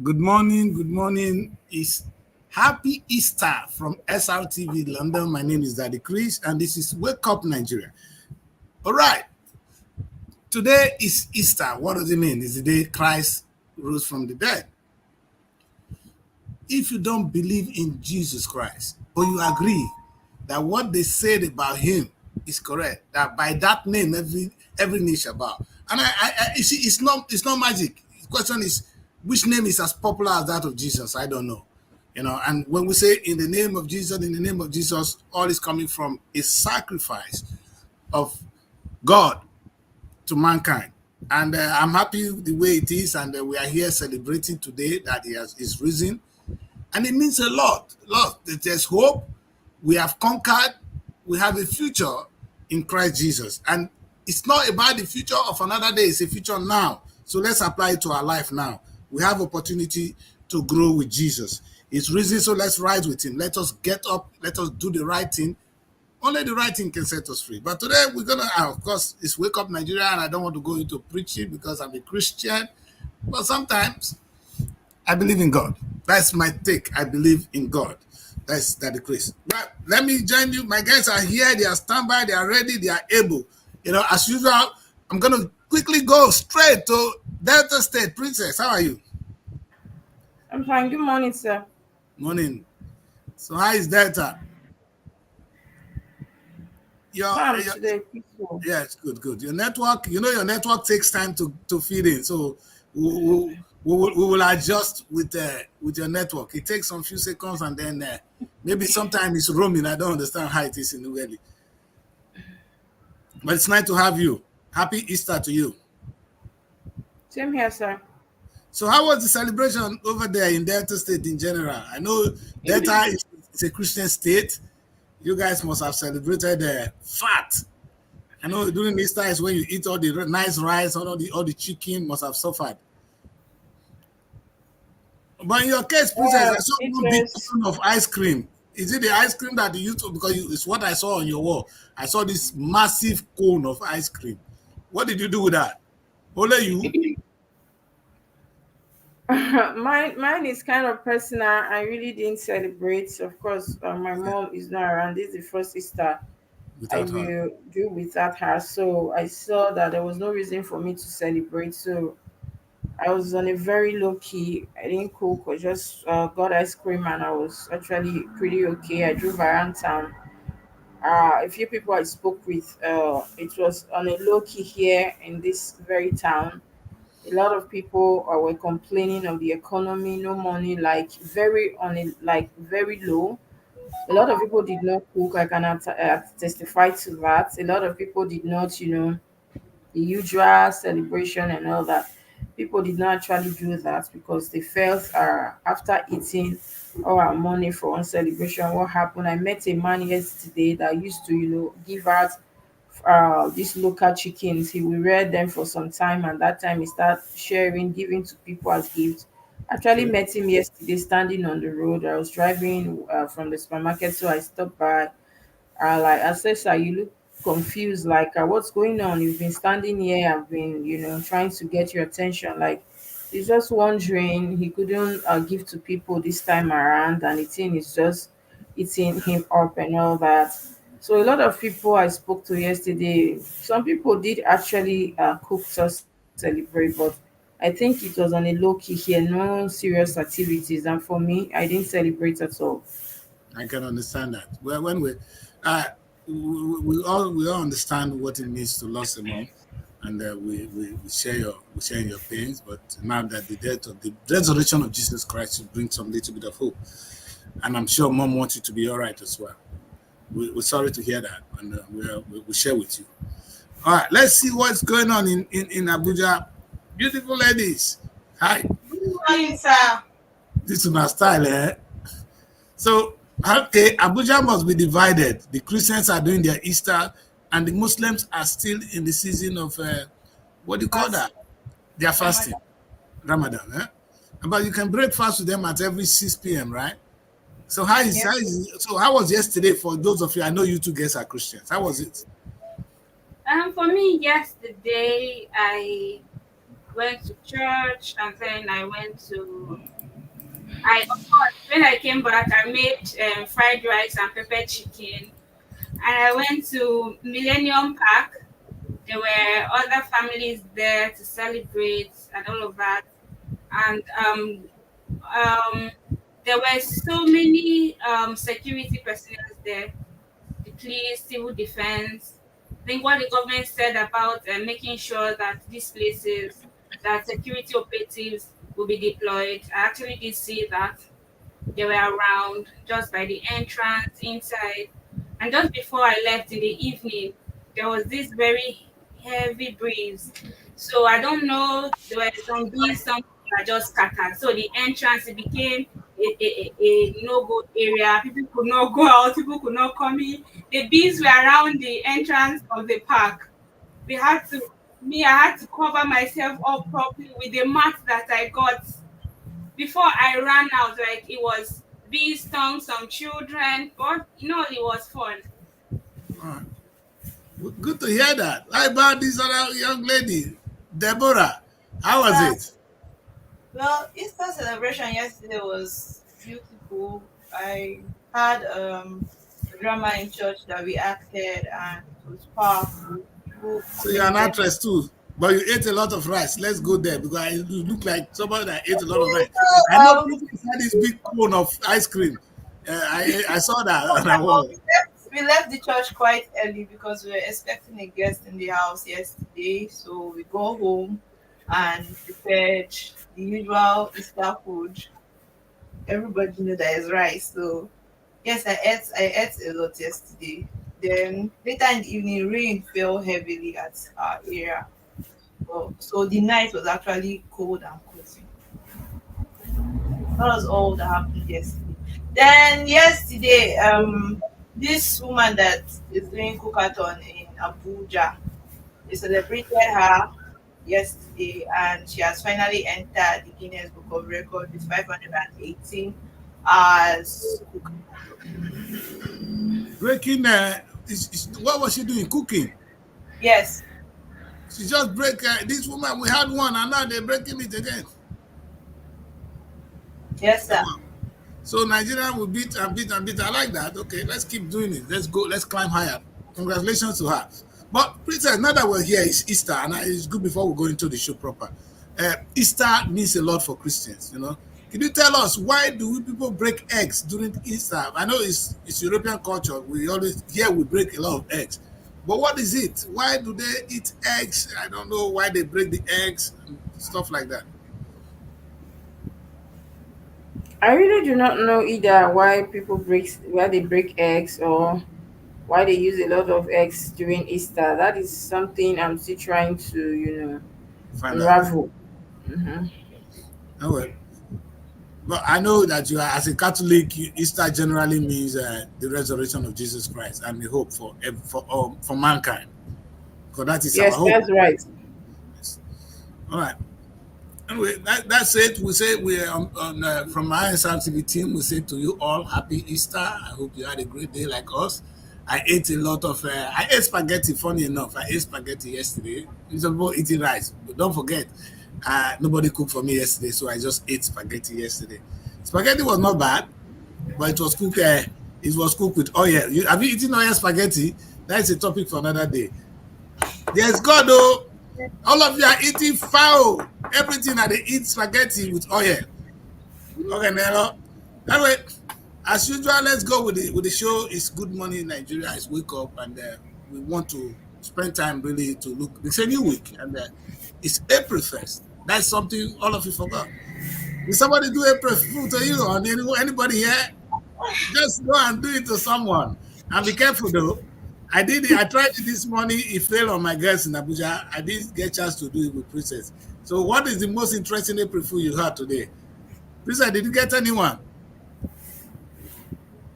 Good morning. Good morning. It's Happy Easter from SRTV London. My name is Daddy Chris, and this is Wake Up Nigeria. All right. Today is Easter. What does it mean? It's the day Christ rose from the dead. If you don't believe in Jesus Christ, but you agree that what they said about him is correct, that by that name every knee shall bow. And you see, it's not magic. The question is, which name is as popular as that of Jesus? I don't know. And when we say in the name of Jesus, all is coming from a sacrifice of God to mankind. And I'm happy the way it is, and we are here celebrating today that is risen. And it means a lot. There's hope. We have conquered. We have a future in Christ Jesus. And it's not about the future of another day. It's a future now. So let's apply it to our life now. We have opportunity to grow with Jesus. It's risen, so let's rise with him. Let us get up. Let us do the right thing. Only the right thing can set us free. But today we're going to, of course, it's Wake Up Nigeria, and I don't want to go into preaching because I'm a Christian. But sometimes I believe in God. That's my take. I believe in God. That's the Chris. But let me join you. My guys are here. They are standby. They are ready. They are able. As usual, I'm going to quickly go straight to Delta State. Princess, how are you? I'm fine. Good morning, sir. Morning. So how is Delta? Calm today, peaceful. Yes, good. Your network, your network takes time to feed in. So we will adjust with your network. It takes some few seconds, and then maybe sometimes it's roaming. I don't understand how it is in the valley. But it's nice to have you. Happy Easter to you. Same here, sir. So how was the celebration over there in Delta State in general? I know Delta is a Christian state. You guys must have celebrated fat. I know during Easter is when you eat all the nice rice, all the chicken must have suffered. But in your case, Princess, I saw It one big was. cone of ice cream. Is it the ice cream that you used to? Because it's what I saw on your wall. I saw this massive cone of ice cream. What did you do with that? Only you? Mine is kind of personal. I really didn't celebrate. Of course, my mom is not around. This is the first Easter I Without her. will do without her. So I saw that there was no reason for me to celebrate. So I was on a very low key. I didn't cook. I just got ice cream, and I was actually pretty okay. I drove around town. A few people I spoke with, it was on a low key here in this very town. A lot of people were complaining of the economy, no money, like very on a like very low. A lot of people did not cook. I can testify to that. A lot of people did not, the usual celebration and all that. People did not actually do that because they felt after eating all our money for one celebration, what happened? I met a man yesterday that used to, give out these local chickens. He will rear them for some time, and that time he start sharing, giving to people as gifts. Actually Okay. met him yesterday standing on the road. I was driving from the supermarket, so I stopped by. Like I said, sir, you look confused. Like, what's going on? You've been standing here. I've been, trying to get your attention. Like, he's just wondering. He couldn't give to people this time around, and the thing is just eating him up and all that. So a lot of people I spoke to yesterday, some people did actually cook to celebrate, but I think it was on a low key here, no serious activities. And for me, I didn't celebrate at all. I can understand that. Well, when uh, we all understand what it means to lose a mom, and we share your pains. But now that the resurrection of Jesus Christ will bring some little bit of hope, and I'm sure mom wants you to be all right as well. We're sorry to hear that, and we'll share with you. All right, let's see what's going on in Abuja. Beautiful ladies, hi. Morning, sir. This is my style, eh? So, okay, Abuja must be divided. The Christians are doing their Easter, and the Muslims are still in the season of what do you call Fast. that? They are fasting, Ramadan. Eh? But you can break fast with them at every 6 p.m., right? So Yes. so how was yesterday for those of you? I know you two guys are Christians. How was it? For me, yesterday I went to church and then I went to I of course when I came back, I made fried rice and pepper chicken, and I went to Millennium Park. There were other families there to celebrate and all of that, and um, there were so many security personnel there, the police, civil defense. I think what the government said about making sure that these places, that security operatives will be deployed. I actually did see that they were around just by the entrance inside. And just before I left in the evening, there was this very heavy breeze. So I don't know, there were some bees, some that just scattered. So the entrance it became a no-go area. People could not go out, people could not come in. The bees were around the entrance of the park. We had to I had to cover myself up properly with the mat that I got before I ran out. Like it was bees stung some children, but it was fun. All right. Good to hear that. How about this other young lady, Deborah? How was Uh, it? well, Easter celebration yesterday was beautiful. I had a drama in church that we acted, and it was powerful. People So you're an commented. actress too, but you ate a lot of rice. Let's go there because you look like somebody that ate a lot of rice. I know So, Princess had this big cone of ice cream. I saw that and I well, was. we left the church quite early because we were expecting a guest in the house yesterday. So we go home and prepared the usual Easter food. Everybody knew that is rice. So yes, I ate a lot yesterday. Then later in the evening, rain fell heavily at our area. Well, so the night was actually cold and cozy. That was all that happened yesterday. Then yesterday, this woman that is doing cookathon in Abuja, they celebrated her yesterday, and she has finally entered the Guinness Book of Records with 518 hours cook. Breaking. What was she doing? Cooking. Yes, She just break this woman. We had one, and now they're breaking it again. yes, Come sir. on. So Nigeria will beat and beat and beat. I like that. Okay, let's keep doing it. Let's go. Let's climb higher. Congratulations to her. But Princess, now that we're here, it's Easter, and it's good before we go into the show proper. Easter means a lot for Christians. Can you tell us why do we people break eggs during Easter? I know it's European culture. We always here we break a lot of eggs. But what is it? Why do they eat eggs? I don't know why they break the eggs and stuff like that. I really do not know either why they break eggs or why they use a lot of eggs during Easter. That is something I'm still trying to, Find out. unravel. Hmm. Oh well. But I know that you are, as a Catholic, Easter generally means the resurrection of Jesus Christ and the hope for mankind, because that is our Yes, hope. that's right. Yes. All right. Anyway, that's it. We say we're from my SRTV team. We say to you all, Happy Easter. I hope you had a great day like us. I ate a lot of. I ate spaghetti. Funny enough, I ate spaghetti yesterday. It's about eating rice, but don't forget, nobody cooked for me yesterday, so I just ate spaghetti yesterday. Spaghetti was not bad, but it was cooked. It was cooked with oil. Have you eaten oil spaghetti? That's a topic for another day. There's God though. All of you are eating foul. Everything that they eat spaghetti with oil. Okay, Nero. Anyway, as usual, let's go with the show. It's Good Morning Nigeria. It's wake up, and we want to spend time really to look. It's a new week, and it's April 1st. That's something all of you forgot. Did somebody do April Fool to you, or anybody here? Just go and do it to someone. And be careful though. I did it. I tried it this morning. It failed on my girls in Abuja. I didn't get a chance to do it with Princess. So, what is the most interesting April Fool you heard today? Princess, did you get anyone?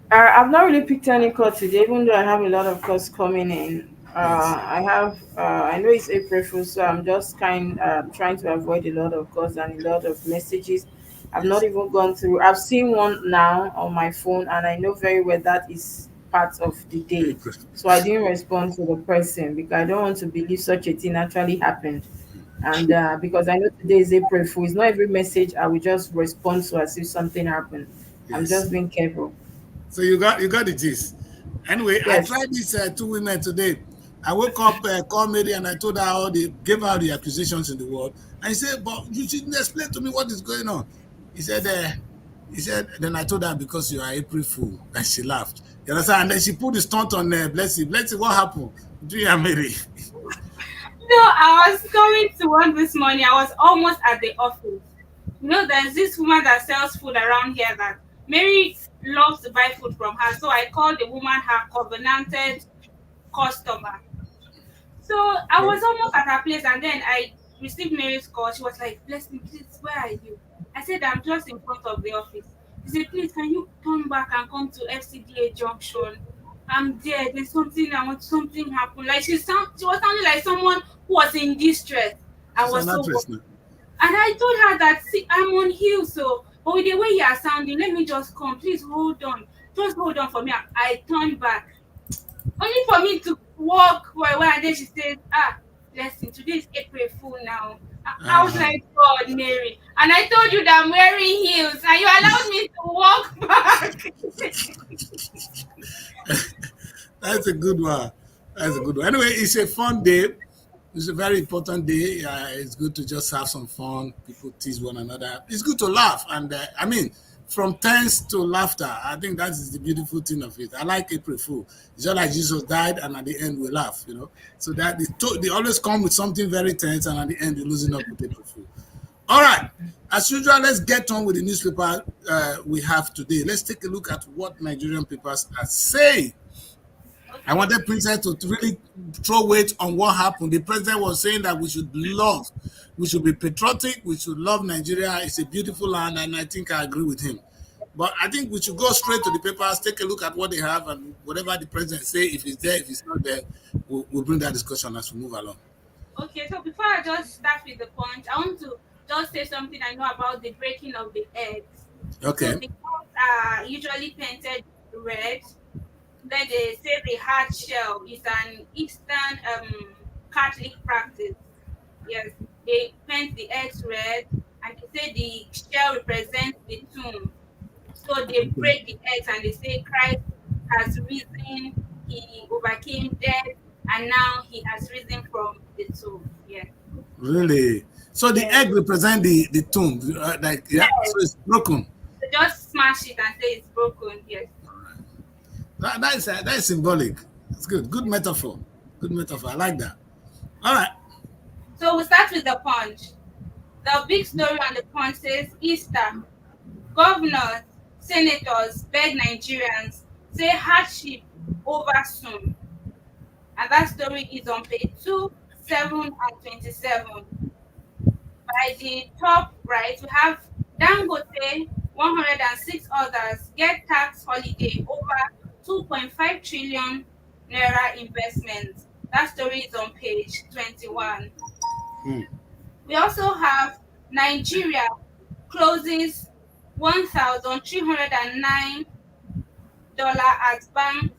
I've not really picked any calls today, even though I have a lot of calls coming in. Yes. I know it's April Fool, so I'm just trying to avoid a lot of calls and a lot of messages. I've not Yes. even gone through. I've seen one now on my phone, and I know very well that is part of the day. April. So I didn't respond to the person because I don't want to believe such a thing actually happened. And because I know today is April Fool, it's not every message I will just respond to as if something happened. I'm Yes. just being careful. So you got the gist. Anyway, I Yes. tried these two women today. I woke up, called Mary, and I told her all the gave her the accusations in the world. And he said, "But you should explain to me what is going on." He said, "He said." Then I told her because you are April Fool, and she laughed. You understand? And then she put the stunt on Blessy. Blessy, what happened? Do you and Mary? No, I was going to work this morning. I was almost at the office. You know, there's this woman that sells food around here that Mary loves to buy food from her. So I called the woman her covenanted customer. So I was almost at her place, and then I received Mary's call. She was like, "Bless me, please, where are you?" I said, "I'm just in front of the office." She said, "Please, can you turn back and come to FCDA junction? I'm there. There's something I want. Something happened." Like she was sounding like someone who was in distress. I She's was an so worried. actress now. And I told her that, see, I'm on hill, so but with the way you are sounding, let me just come. Please hold on. Just hold on for me. I turned back. Only for me to walk for a while, and then she said, "Ah, listen, today is April Fool now." I was Uh, like, "God, Mary." And I told you that I'm wearing heels, and you allowed me to walk back. that's a good one. That's a good one. Anyway, it's a fun day. It's a very important day. It's good to just have some fun. People tease one another. It's good to laugh. And I mean, from tense to laughter, I think that is the beautiful thing of it. I like April Fool. It's just like Jesus died, and at the end we laugh, you know. So that they always come with something very tense, and at the end you're losing up with April Fool. All right. As usual, let's get on with the newspaper we have today. Let's take a look at what Nigerian papers are saying. I Okay. wanted Princess to really throw weight on what happened. The president was saying that we should be patriotic, we should love Nigeria. It's a beautiful land, and I think I agree with him. But I think we should go straight to the papers, take a look at what they have, and whatever the president say, if it's there, if it's not there, we'll bring that discussion as we move along. Okay, so before I just start with the punch, I want to just say something I know about the breaking of the eggs. So Okay. the eggs are usually painted red. Then they say the hard shell is an Eastern Catholic practice. Yes, they paint the eggs red, and they say the shell represents the tomb. So they Okay. break the eggs and they say Christ has risen, he overcame death, and now he has risen from the tomb. Yes. Really? So the Yes. egg represent the tomb, like yeah. So Yes. it's broken. So just smash it and say it's broken. Yes. That is symbolic. It's good. Good metaphor. Good metaphor. I like that. All right. So we start with the punch. The big story on the punch says Easter. Governors, senators beg Nigerians, say hardship over soon. And that story is on page 2, 7, and 27. By the top right, we have Dangote, 106 others get tax holiday over 2.5 trillion naira investment. That story is on page 21. Hmm. We also have Nigeria closes $1,309 as bank.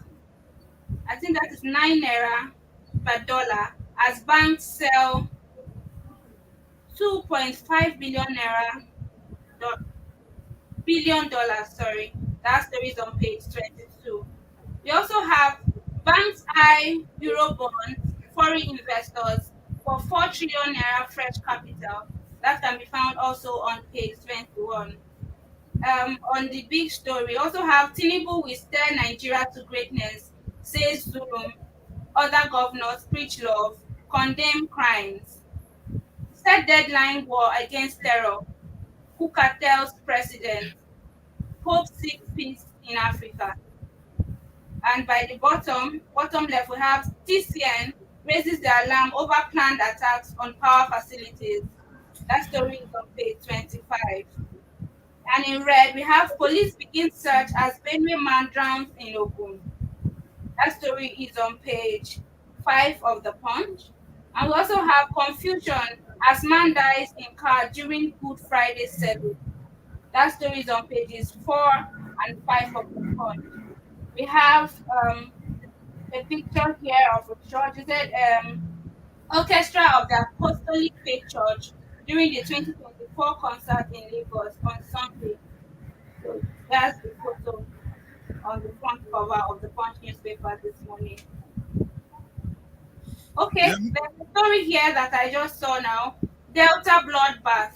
I think that is 9 naira per dollar as banks sell 2.5 billion dollars. Sorry, that story is on page 22. We also have banks eye euro bonds, foreign investors for 4 trillion naira fresh capital. That can be found also on page 21. On the big story, we also have Tinubu will steer Nigeria to greatness, says Zoom. Other governors preach love, condemn crimes, set deadline war against terror. Kuka tells president, Pope seeks peace in Africa. And by the bottom left, we have TCN raises the alarm over planned attacks on power facilities. That story is on page 25. And in red, we have police begin search as Benue man drowns in Ogun. That story is on page 5 of the Punch. And we also have confusion as man dies in car during Good Friday service. That story is on pages 4 and 5 of the Punch. We have a picture here of a church. It said orchestra of the Apostolic Faith Church during the 2024 concert in Lagos on Sunday. So that's the photo on the front cover of the Punch newspaper this morning. Yeah. Okay, there's a story here that I just saw now. Delta bloodbath.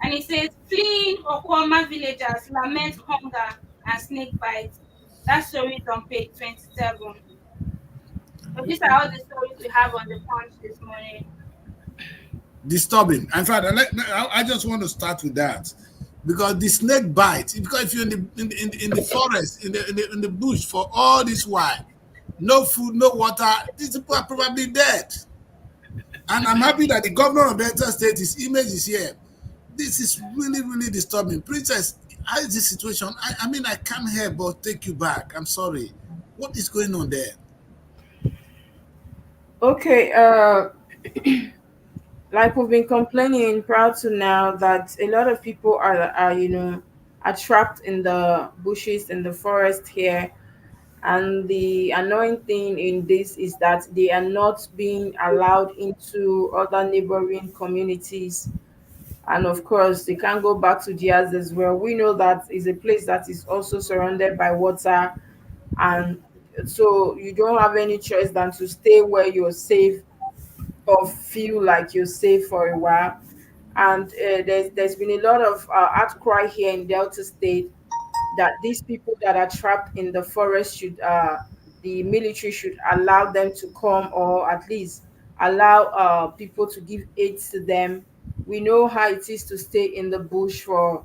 And it says fleeing Okwama villagers lament hunger and snake bites. That story is on page 27. So these are all the stories we have on the punch this morning. Disturbing. In fact, I just want to start with that because the snake bite. Because if you're in the forest, in the bush for all this while, no food, no water, these people are probably dead. And I'm happy that the governor of Delta State, his image is here. This is really, really disturbing. Princess, how is this situation? I mean, I can't help but take you back. I'm sorry. What is going on there? Okay, like we've been complaining proud to now that a lot of people are are trapped in the bushes in the forest here, and the annoying thing in this is that they are not being allowed into other neighboring communities, and of course they can't go back to theirs as well. We know that is a place that is also surrounded by water, and so you don't have any choice than to stay where you're safe or feel like you're safe for a while. And there's been a lot of outcry here in Delta State that these people that are trapped in the forest should the military should allow them to come, or at least allow people to give aid to them. We know how it is to stay in the bush for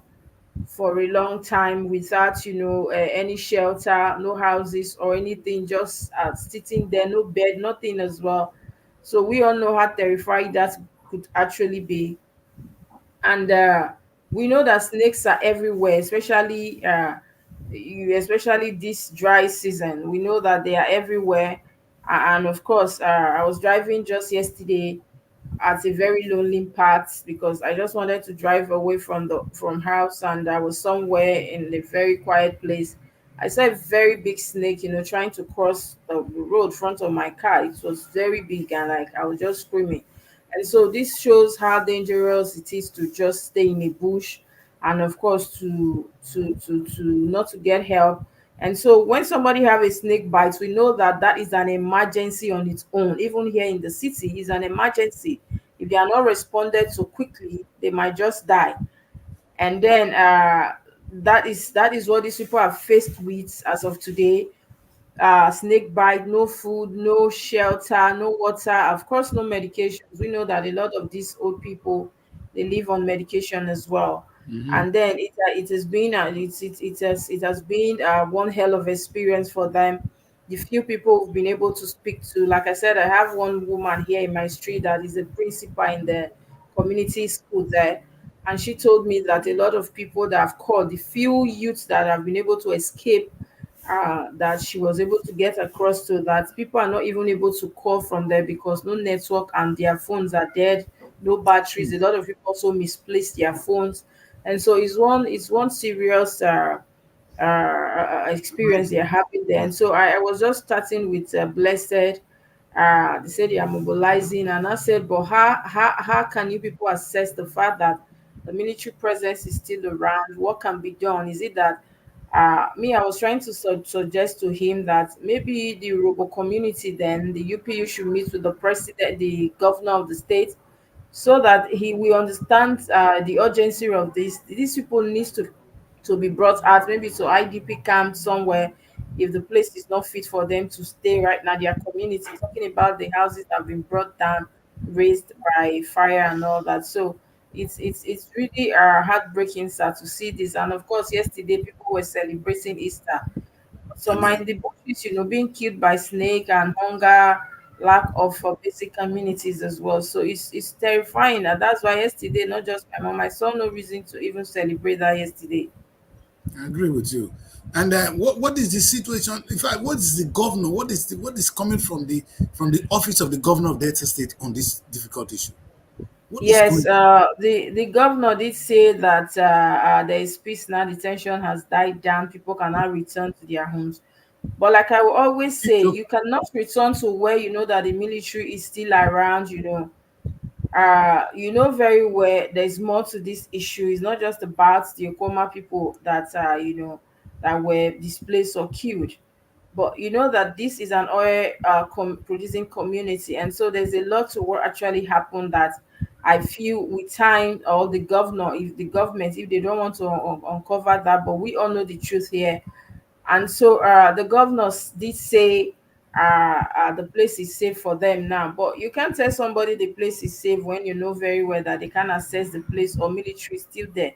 a long time without any shelter, no houses or anything, just sitting there, no bed, nothing as well. So we all know how terrifying that could actually be. And we know that snakes are everywhere, especially especially this dry season. We know that they are everywhere. And of course, I was driving just yesterday at a very lonely part because I just wanted to drive away from house, and I was somewhere in a very quiet place. I saw a very big snake, trying to cross the road front of my car. It was very big, and like I was just screaming. And so this shows how dangerous it is to just stay in a bush, and of course to not to get help. And so when somebody have a snake bite, we know that that is an emergency on its own. Even here in the city, is an emergency. If they are not responded so quickly, they might just die. And then that is what these people are faced with as of today. Snake bite, no food, no shelter, no water, of course, no medications. We know that a lot of these old people, they live on medication as well. Mm-hmm. And then it has been it has been one hell of experience for them. The few people who've been able to speak to, like I said, I have one woman here in my street that is a principal in the community school there, and she told me that a lot of people that have called, the few youths that have been able to escape, that she was able to get across to, that people are not even able to call from there because no network and their phones are dead, no batteries. A lot of people also misplaced their phones, and so it's one serious experience they're having there. And so I was just starting with Blessed. They said they are mobilizing, and I said, but how can you people assess the fact that the military presence is still around? What can be done? Is it that me, I was trying to suggest to him that maybe the Robo community, then the UPU should meet with the president, the governor of the state, so that he will understand the urgency of this. These people needs to be brought out, maybe to IDP camp somewhere, if the place is not fit for them to stay right now. Their community, talking about the houses that have been brought down, raised by fire and all that. So it's really heartbreaking, sir, to see this. And of course, yesterday people were celebrating Easter. Some are in the bushes, being killed by snake and hunger, lack of basic amenities as well. So it's terrifying, and that's why yesterday, not just my mom, I saw no reason to even celebrate that yesterday. I agree with you. And what is the situation? In fact, what is the governor? What is coming from the office of the governor of Delta State on this difficult issue? What is Yes, going on? the governor did say that there is peace now. The tension has died down. People can now return to their homes. But like I will always Keep say, joking. you cannot return to where you know that the military is still around, you know very well there's more to this issue. It's not just about the Okoma people that that were displaced or killed, but you know that this is an oil producing community, and so there's a lot to what actually happened that I feel with time, or the governor, if the government, if they don't want to uncover that, but we all know the truth here. And so the governors did say the place is safe for them now. But you can't tell somebody the place is safe when you know very well that they can't access the place or military is still there.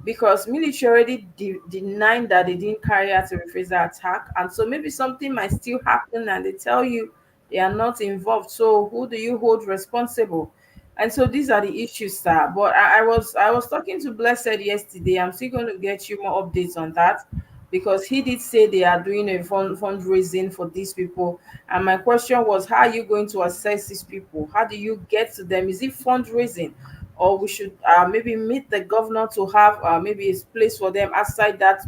Because military already denying that they didn't carry out a reprisal attack. And so maybe something might still happen and they tell you they are not involved. So who do you hold responsible? And so these are the issues, sir. But I was talking to Blessed yesterday. I'm still going to get you more updates on that, because he did say they are doing a fundraising for these people. And my question was, how are you going to assess these people? How do you get to them? Is it fundraising, or we should maybe meet the governor to have maybe a place for them outside that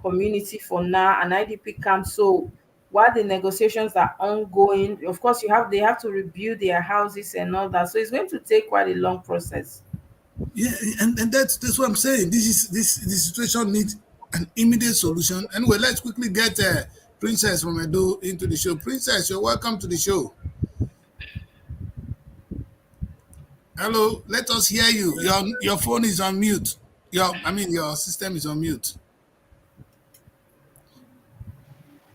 community for now, an IDP camp? So while the negotiations are ongoing, of course, they have to rebuild their houses and all that. So it's going to take quite a long process. Yeah, and that's what I'm saying. This situation needs an immediate solution. Anyway, let's quickly get Princess from Edo into the show. Princess, you're welcome to the show. Hello, let us hear you. Your phone is on mute. Your system is on mute.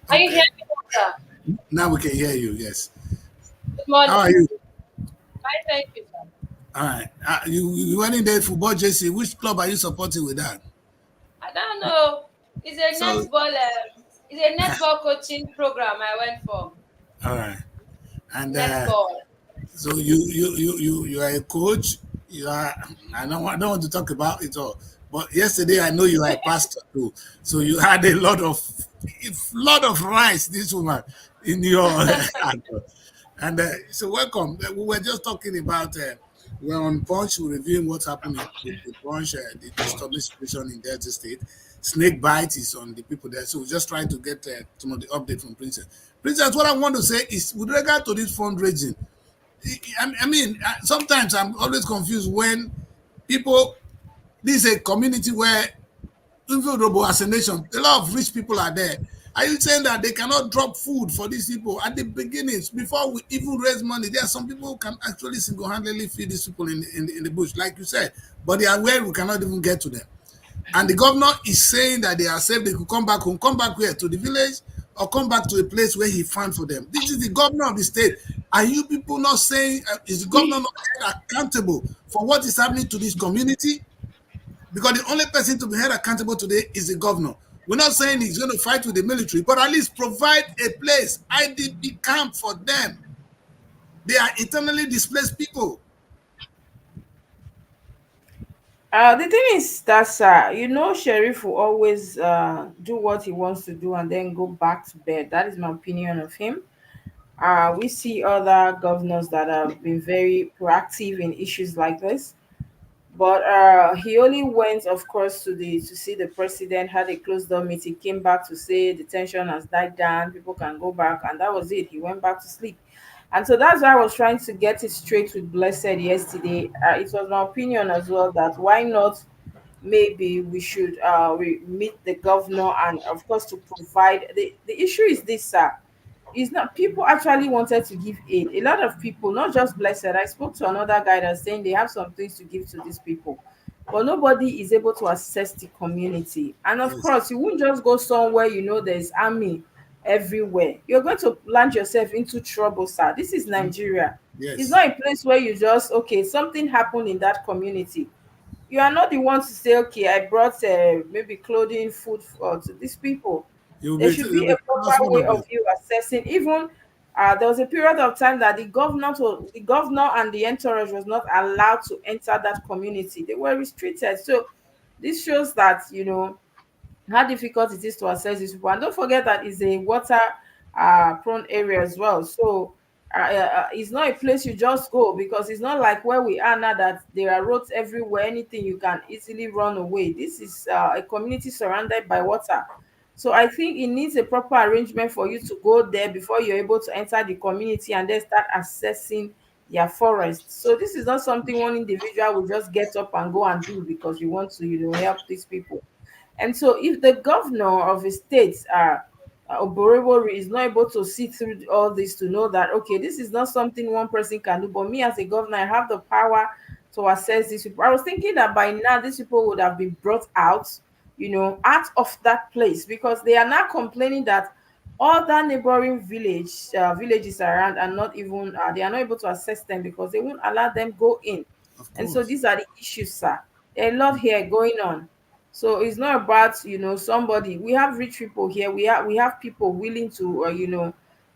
Are you Okay, hearing me, sir? now we can hear you. Yes. Good How morning. are you? Fine, thank you, sir. All right. You went in there football JC. Which club are you supporting with that? I don't know. So, It's a netball coaching program I went for. all right. And Netball. so you are a coach. You are. I don't want to talk about it all. But yesterday I know you are a pastor too. So you had a lot of rice. This woman in your and so welcome. We were just talking about. We're on Punch. We're reviewing what's happening with Punch, the disturbing situation in Delta State. Snake bite is on the people there. So we're just trying to get some of the update from Princess. Princess, what I want to say is with regard to this fundraising, sometimes I'm always confused when people, this is a community where, even though as a nation, a lot of rich people are there. Are you saying that they cannot drop food for these people at the beginnings before we even raise money? There are some people who can actually single-handedly feed these people in the bush, like you said, but they are where we cannot even get to them. And the governor is saying that they are safe. They could come back home, come back where? To the village, or come back to a place where he found for them. This is the governor of the state. Are you people not saying, is the governor not held accountable for what is happening to this community? Because the only person to be held accountable today is the governor. We're not saying he's going to fight with the military, but at least provide a place, IDP camp for them. They are internally displaced people. The thing is that, Sheriff will always do what he wants to do and then go back to bed. That is my opinion of him. We see other governors that have been very proactive in issues like this, but he only went, of course, to see the president, had a closed door meeting, came back to say the tension has died down, people can go back, and that was it. He went back to sleep. And so that's why I was trying to get it straight with Blessed yesterday. It was my opinion as well that why not maybe we should meet the governor, and of course to provide the issue is this, sir. It's not, people actually wanted to give aid. A lot of people, not just Blessed. I spoke to another guy that's saying they have some things to give to these people, but nobody is able to assess the community. And of Yes, course, you won't just go somewhere there's army everywhere. You're going to land yourself into trouble, sir. This is Nigeria. It's yes. not a place where you just, okay, something happened in that community. You are not the one to say, okay, I brought maybe clothing, food to these people. There should be You'll be a calling us proper one way of of them. you assessing. Even there was a period of time that the governor and the entourage was not allowed to enter that community. They were restricted. So this shows that how difficult it is to access these people. And don't forget that it's a water prone area as well. So it's not a place you just go, because it's not like where we are now that there are roads everywhere, anything you can easily run away. This is a community surrounded by water. So I think it needs a proper arrangement for you to go there before you're able to enter the community and then start assessing their forest. So this is not something one individual will just get up and go and do because you want to, help these people. And so, if the governor of a state, Oborevori, is not able to see through all this to know that, okay, this is not something one person can do, but me as a governor, I have the power to assess these people. I was thinking that by now, these people would have been brought out, out of that place, because they are now complaining that other neighboring villages around are not even, they are not able to assess them because they won't allow them go in. Of And so course. these are the issues, sir. There are a lot here going on. So it's not about, somebody. We have rich people here. We have people willing to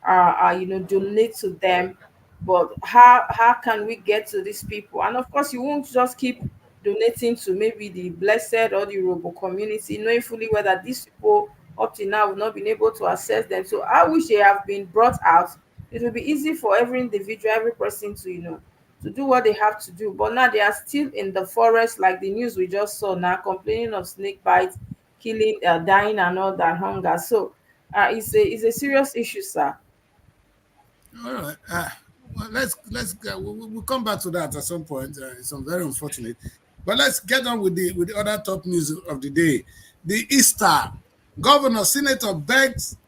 donate to them. But how can we get to these people? And of course, you won't just keep donating to maybe the blessed or the Robo community, knowing fully well that these people up to now have not been able to access them. So I wish they have been brought out. It will be easy for every individual, every person to do what they have to do. But now they are still in the forest, like the news we just saw now, complaining of snake bites, killing, dying, and all that hunger. So it's a serious issue, sir. All right. Well, we'll come back to that at some point. It's very unfortunate, but let's get on with the other top news of the day. The Easter governor senator begs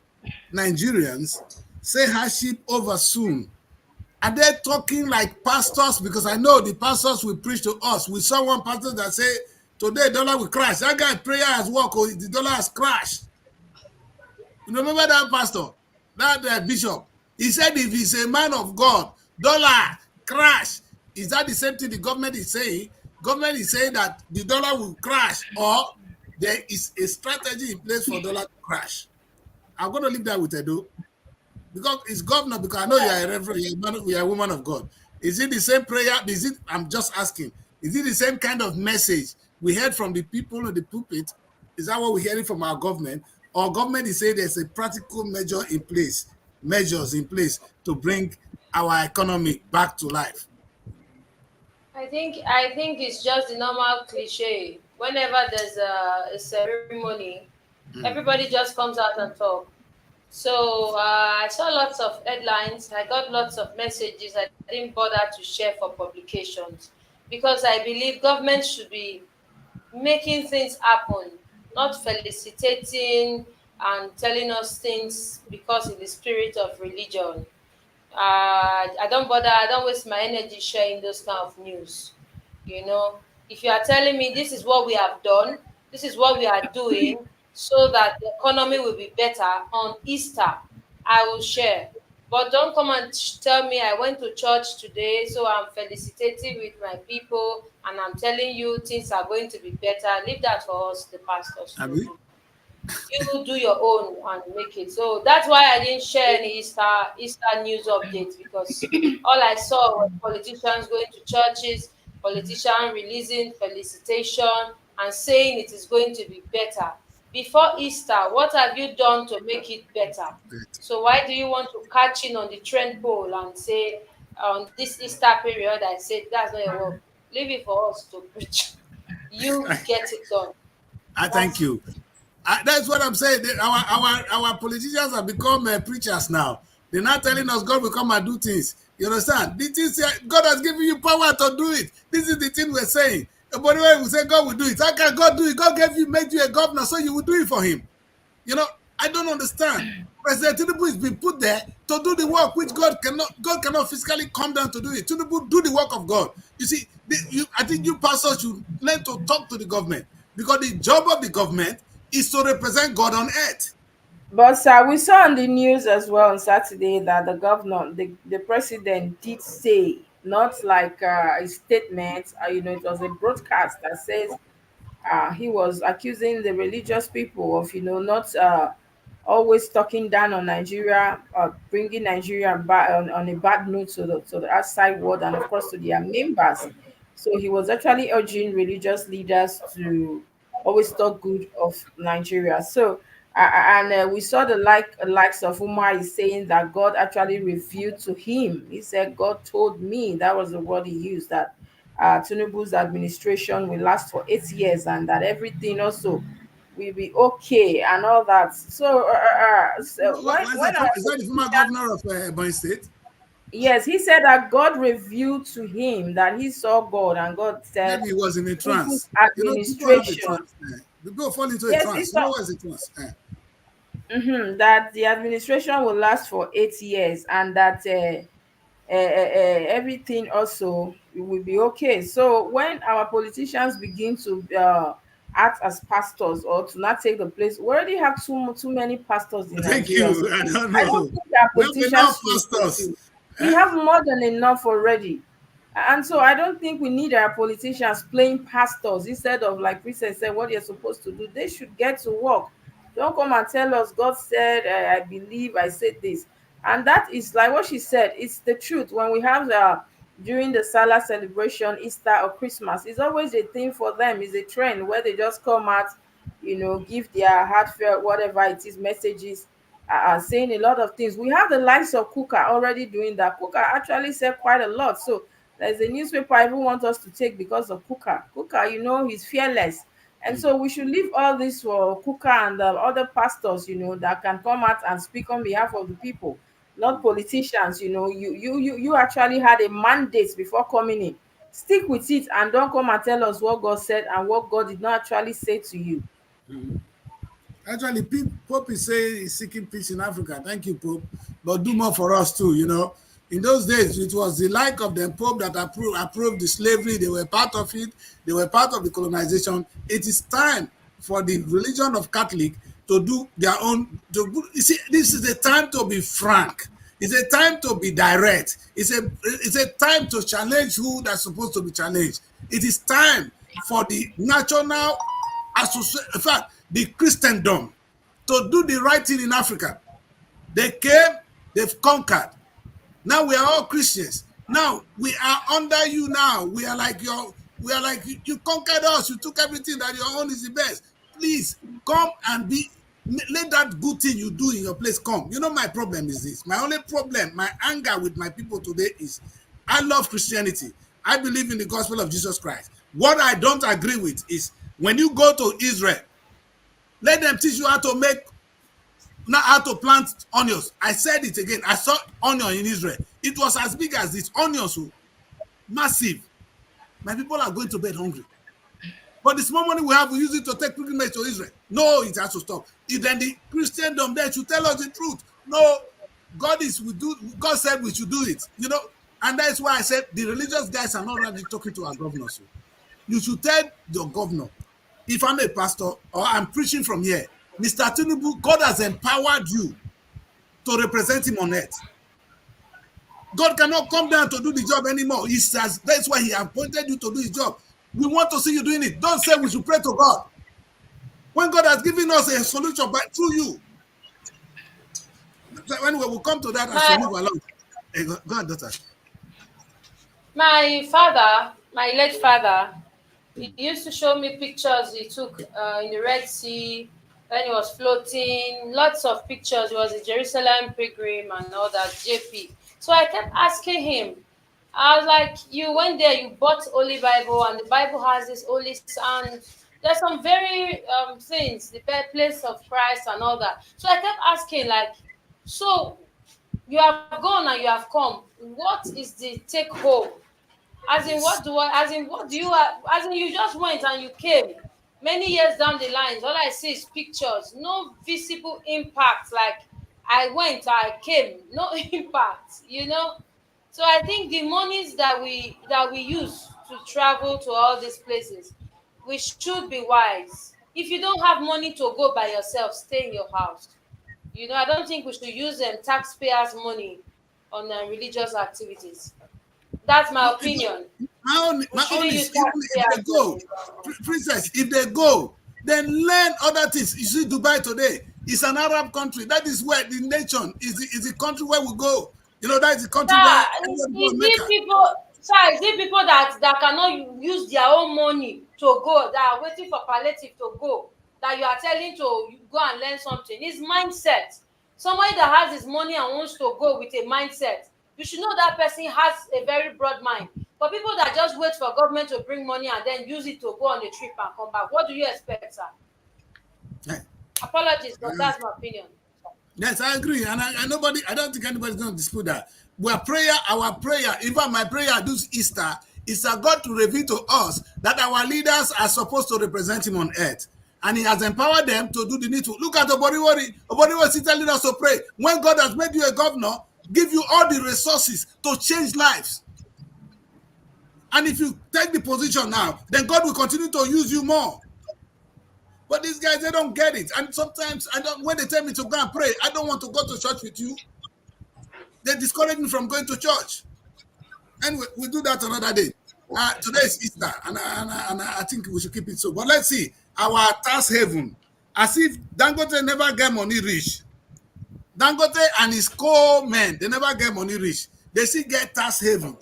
Nigerians say hardship over soon. Are they talking like pastors? Because I know the pastors will preach to us. We saw one pastor that say today dollar will crash. That guy prayer has worked. Oh, the dollar has crashed. You remember that pastor, that bishop? He said if he's a man of God, dollar crash. Is that the same thing the government is saying? Government is saying that the dollar will crash, or there is a strategy in place for dollar to crash. I'm going to leave that with Edo because it's governor. Because I know you are a reverend, you are a woman of God. Is it the same prayer? Is it? I'm just asking. Is it the same kind of message we heard from the people in the pulpit? Is that what we're hearing from our government? Or government is saying there's a practical measures in place to bring our economy back to life. I think it's just the normal cliche. Whenever there's a ceremony, everybody just comes out and talk. So I saw lots of headlines. I got lots of messages. I didn't bother to share for publications because I believe government should be making things happen, not felicitating and telling us things because in the spirit of religion. I don't bother. I don't waste my energy sharing those kind of news. You know, if you are telling me this is what we have done, this is what we are doing, so that the economy will be better on Easter, I will share. But don't come and tell me I went to church today, so I'm felicitating with my people, and I'm telling you things are going to be better. Leave that for us, the pastors, to Abi? do. You do your own and make it. So that's why I didn't share any Easter news updates, because all I saw was politicians going to churches, politicians releasing felicitation and saying it is going to be better. Before Easter, what have you done to make it better? So why do you want to catch in on the trend pole and say on this Easter period I said that's not your work? Leave it for us to preach. You get it done. I thank That's you. That's what I'm saying. Our politicians have become preachers now. They're not telling us God will come and do things. You understand? This is God has given you power to do it. This is the thing we're saying. But when we say God will do it, how can God do it? God made you a governor, so you will do it for him. You know, I don't understand. President Tinubu is being put there to do the work which God cannot physically come down to do it. Tinubu do the work of God. You see, I think you pastors should learn to talk to the government, because the job of the government is to represent God on earth. But sir, we saw on the news as well on Saturday that the president did say, not like a statement, it was a broadcast that says he was accusing the religious people of, not always talking down on Nigeria, bringing Nigeria back on a bad note to the outside world, and of course to their members. So he was actually urging religious leaders to always talk good of Nigeria. So and we saw the likes of Umar is saying that God actually revealed to him. He said, "God told me." That was the word he used, that Tinubu's administration will last for 8 years, and that everything also will be okay and all that. So What is when that? our Is that the former politicians, governor of Ebonyi State? yes, he said that God revealed to him that he saw God, and God said Maybe he was in a Tinubu's trance. You know, people have a administration, trance. People fall into a yes, trance. it's You know not, what is a trance? that the administration will last for 8 years, and that everything also will be okay. So when our politicians begin to act as pastors, or to not take the place, we already have too many pastors in Thank Nigeria. So you. I don't I don't know. think our We have enough politicians should pastors. we have more than enough already. And so I don't think we need our politicians playing pastors instead of, like Princess said, what you're supposed to do. They should get to work. Don't come and tell us God said, I believe, I said this. And that is like what she said, it's the truth. When we have during the Salah celebration, Easter or Christmas, it's always a thing for them, it's a trend where they just come out, give their heartfelt, whatever it is, messages, saying a lot of things. We have the likes of Kuka already doing that. Kuka actually said quite a lot. So there's a newspaper I even want us to take because of Kuka. Kuka, he's fearless. And so we should leave all this for Kuka and the other pastors, that can come out and speak on behalf of the people, not politicians. You actually had a mandate before coming in. Stick with it and don't come and tell us what God said and what God did not actually say to you. Actually, Pope is saying he's seeking peace in Africa. Thank you, Pope. But do more for us too, you know. In those days, it was the like of the Pope that approved the slavery. They were part of it. They were part of the colonization. It is time for the religion of Catholic to do their own. You see, this is a time to be frank. It's a time to be direct. It's a time to challenge who that's supposed to be challenged. It is time for the national association, in fact, the Christendom, to do the right thing in Africa. They came, they've conquered. Now we are all Christians. Now we are under you. Now we are like you conquered us. You took everything that your own is the best. Please come and let that good thing you do in your place come. You know, my problem is this. My only problem, my anger with my people today is I love Christianity. I believe in the gospel of Jesus Christ. What I don't agree with is when you go to Israel, let them teach you how to make, not how to plant onions. I said it again. I saw onion in Israel. It was as big as this. Onions, massive. My people are going to bed hungry. But the small money we have, we use it to take pilgrimage to Israel. No, it has to stop. If then the Christendom there should tell us the truth. No, God said we should do it. You know, and that's why I said the religious guys are not really talking to our governor. So you should tell your governor, if I'm a pastor or I'm preaching from here, Mr. Tinubu, God has empowered you to represent him on earth. God cannot come down to do the job anymore. He says that's why he appointed you to do his job. We want to see you doing it. Don't say we should pray to God when God has given us a solution by through you. So anyway, we'll come to that as we My move along. Hey, go on, daughter. my father, my late father, he used to show me pictures he took in the Red Sea when he was floating. Lots of pictures. He was a Jerusalem pilgrim and all that. JP. So I kept asking him. I was like, "You went there. You bought Holy Bible, and the Bible has this holy sound. There's some very things, the birthplace of Christ and all that." So I kept asking, like, so you have gone and you have come. What is the take home? As in, Yes. what do I? As in, what do you? As in, you just went and you came. Many years down the lines, all I see is pictures. No visible impact. Like I went, I came. No impact. So I think the monies that we use to travel to all these places, we should be wise. If you don't have money to go by yourself, stay in your house. I don't think we should use taxpayers' money on religious activities. That's my opinion. We My own shouldn't use is, even if they taxpayers' go, money. princess, if they go, then learn other things. You see, Dubai today is an Arab country. That is where the nation is the country where we go. You know, that is the country where everybody go Is to it Mecca. people? Sir, is it people that cannot use their own money to go, that are waiting for palliative to go, that you are telling to go and learn something? It's mindset. Somebody that has his money and wants to go with a mindset, you should know that person has a very broad mind. But people that just wait for government to bring money and then use it to go on a trip and come back, what do you expect, sir? Apologies, but that's my opinion. Yes, I agree, and I don't think anybody's going to dispute that. Our prayer, even my prayer this Easter, is that God to reveal to us that our leaders are supposed to represent Him on earth, and He has empowered them to do the needful. Look at Oboriwori. Oboriwori is telling us to pray. When God has made you a governor, give you all the resources to change lives. And if you take the position now, then God will continue to use you more. But these guys, they don't get it. And sometimes when they tell me to go and pray, I don't want to go to church with you. They discourage me from going to church. And we'll do that another day. Today is Easter, and I think we should keep it so. But let's see. Our tax haven. As if Dangote never get money rich. Dangote and his co-men, they never get money rich. They still get tax haven.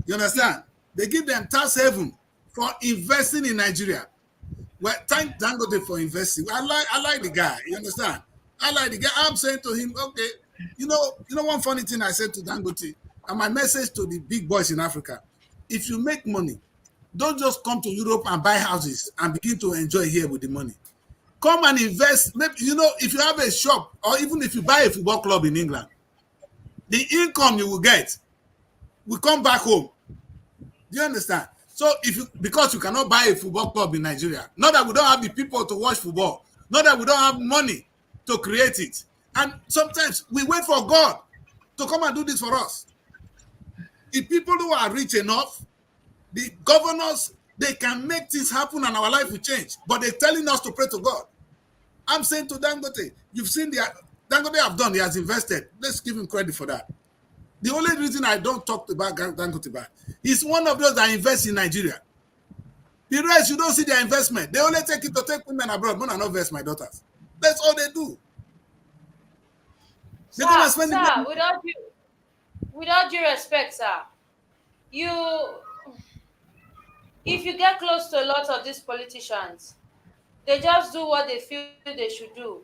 You understand? They give them tax haven for investing in Nigeria. Well, thank Dangote for investing. I like the guy. You understand? I like the guy. I'm saying to him, okay, you know one funny thing I said to Dangote, and my message to the big boys in Africa: if you make money, don't just come to Europe and buy houses and begin to enjoy here with the money. Come and invest. Maybe, if you have a shop, or even if you buy a football club in England, the income you will get will come back home. Do you understand? So because you cannot buy a football club in Nigeria, not that we don't have the people to watch football, not that we don't have money to create it. And sometimes we wait for God to come and do this for us. The people who are rich enough, the governors, they can make things happen and our life will change. But they're telling us to pray to God. I'm saying to Dangote, you've seen Dangote have done, he has invested. Let's give him credit for that. The only reason I don't talk about Dangote back, he's one of those that invest in Nigeria. The rest, you don't see their investment. They only take it to take women abroad. More than not invest my daughters. That's all they do. Sir, without due respect, sir, if you get close to a lot of these politicians, they just do what they feel they should do.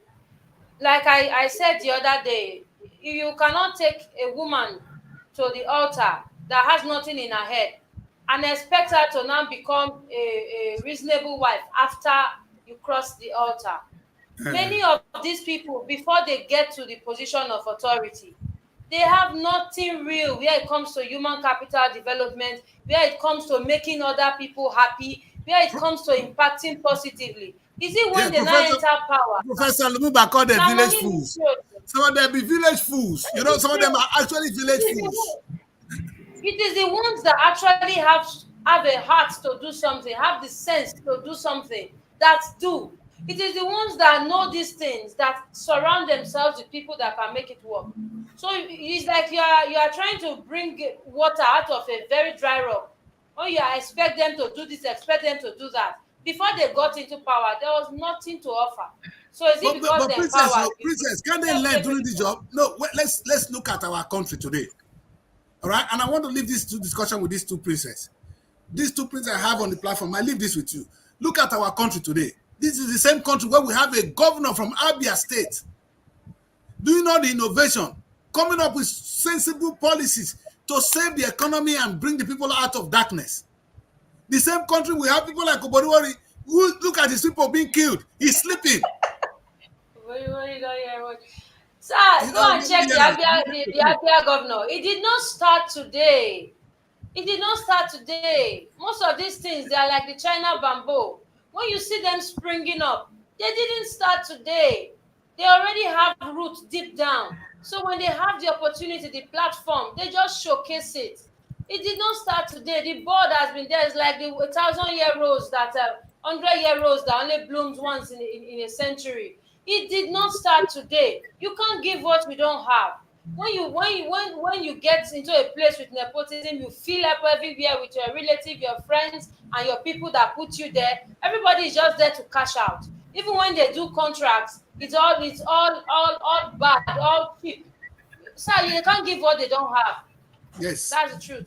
Like I said the other day, you cannot take a woman to the altar that has nothing in her head and expect her to now become a reasonable wife after you cross the altar. Many of these people, before they get to the position of authority, they have nothing real where it comes to human capital development, where it comes to making other people happy, where it comes to impacting positively. Is it when they now enter power? Professor Lumumba called them village fools. Some of them be village fools. Some of them are actually village fools. It is the ones that actually have a heart to do something, have the sense to do something, that do. It is the ones that know these things, that surround themselves with people that can make it work. So it's like you are trying to bring water out of a very dry rock. Or you expect them to do this, expect them to do that. Before they got into power, there was nothing to offer. So is it because they're power? Princess, can they learn during the job? No, let's look at our country today. All right, and I want to leave this discussion with these two princes. These two princes I have on the platform, I leave this with you. Look at our country today. This is the same country where we have a governor from Abia State. Do you know the innovation? Coming up with sensible policies to save the economy and bring the people out of darkness. The same country we have people like Oboriwori, who look at his people being killed. He's sleeping. Sir, go and check the Abia governor. It did not start today. Most of these things, they are like the China bamboo. When you see them springing up, they didn't start today. They already have roots deep down. So when they have the opportunity, the platform, they just showcase it. It did not start today. The board has been there. It's like the 1,000-year rose, that 100-year rose that only blooms once in a century. It did not start today. You can't give what we don't have. When you get into a place with nepotism, you fill up everywhere with your relative, your friends, and your people that put you there. Everybody is just there to cash out. Even when they do contracts, it's all bad, all cheap. Sir, you can't give what they don't have. Yes, that's the truth.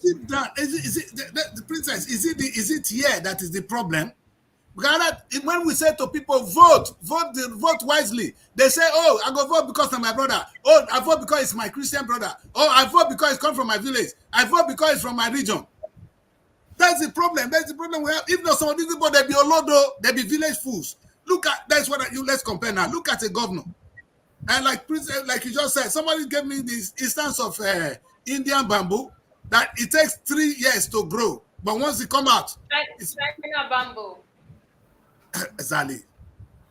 Is it the princess? Is it here that is the problem? Because when we say to people, vote wisely, they say, oh, I go vote because of my brother. Oh, I vote because it's my Christian brother. Oh, I vote because it's come from my village. I vote because it's from my region. That's the problem. That's the problem we have. If not, some of these people, they be olodo, they be village fools. Look at that's what you let's compare now. Look at a governor. And like you just said, somebody gave me this instance of Indian bamboo that it takes 3 years to grow, but once it come out, it's China bamboo. exactly.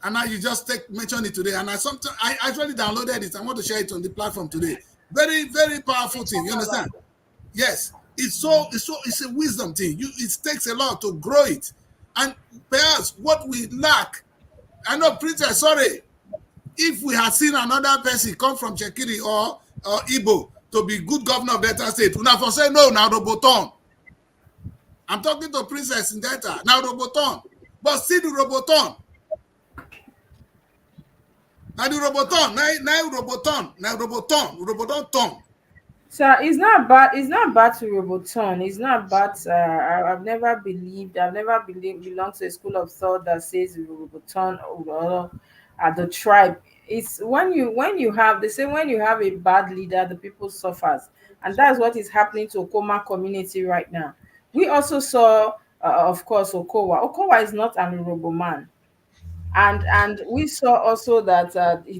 And now you just mention it today, and I actually downloaded it. I want to share it on the platform today. Very, very powerful thing. You understand? Yes, it's a wisdom thing. It takes a lot to grow it, and perhaps what we lack. I know, Princess. Sorry, if we had seen another person come from Chekiri or Igbo to be good governor of Delta State, we have for say no, now Roboton. I'm talking to Princess in Delta, now Roboton. But see the Roboton. Now the Roboton, now Roboton tongue. So it's not bad. It's not bad to Roboton. It's not bad. I've never belonged to a school of thought that says Roboton or the tribe. It's when you have, they say, when you have a bad leader, the people suffers, and that's what is happening to Okoma community right now. We also saw, of course, Okowa. Okowa is not an Urobo man, and we saw also that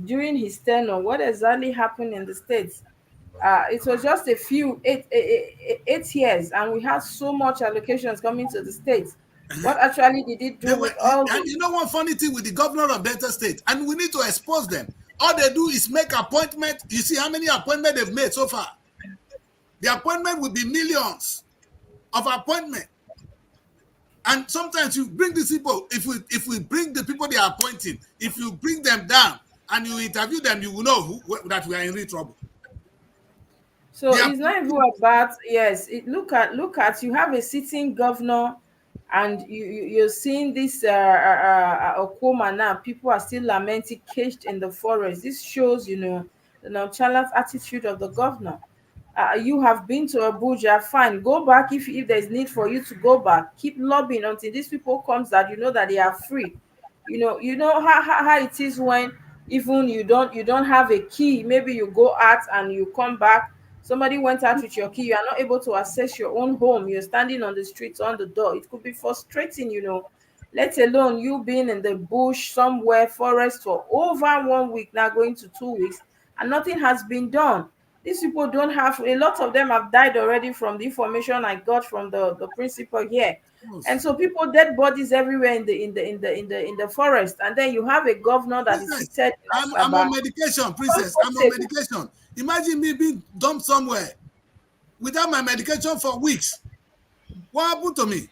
during his tenure, what exactly happened in the states, it was just a few 8 years, and we had so much allocations coming to the states. What actually did it They do were, with all and the? you know one funny thing with the governor of Delta State, and we need to expose them. All they do is make appointment. You see how many appointments they've made so far. The appointment will be millions of appointment. And sometimes you bring these people, if we bring the people they are appointing, if you bring them down and you interview them, you will know that we are in real trouble. So it's not even about, yes. Look at you have a sitting governor, and you're seeing this Okoma now. People are still lamenting caged in the forest. This shows, the nonchalant attitude of the governor. You have been to Abuja, fine. Go back if there's need for you to go back. Keep lobbying until these people comes that you know that they are free. You know how it is when even you don't have a key. Maybe you go out and you come back. Somebody went out with your key. You are not able to access your own home. You're standing on the streets on the door. It could be frustrating. Let alone you being in the bush somewhere, forest for over 1 week now, going to 2 weeks, and nothing has been done. These people don't have, a lot of them have died already from the information I got from the principal here. And so people dead bodies everywhere in the forest. And then you have a governor that is Princess, seated in I'm Asaba. on medication, Princess. I'm on medication. Imagine me being dumped somewhere without my medication for weeks. What happened to me?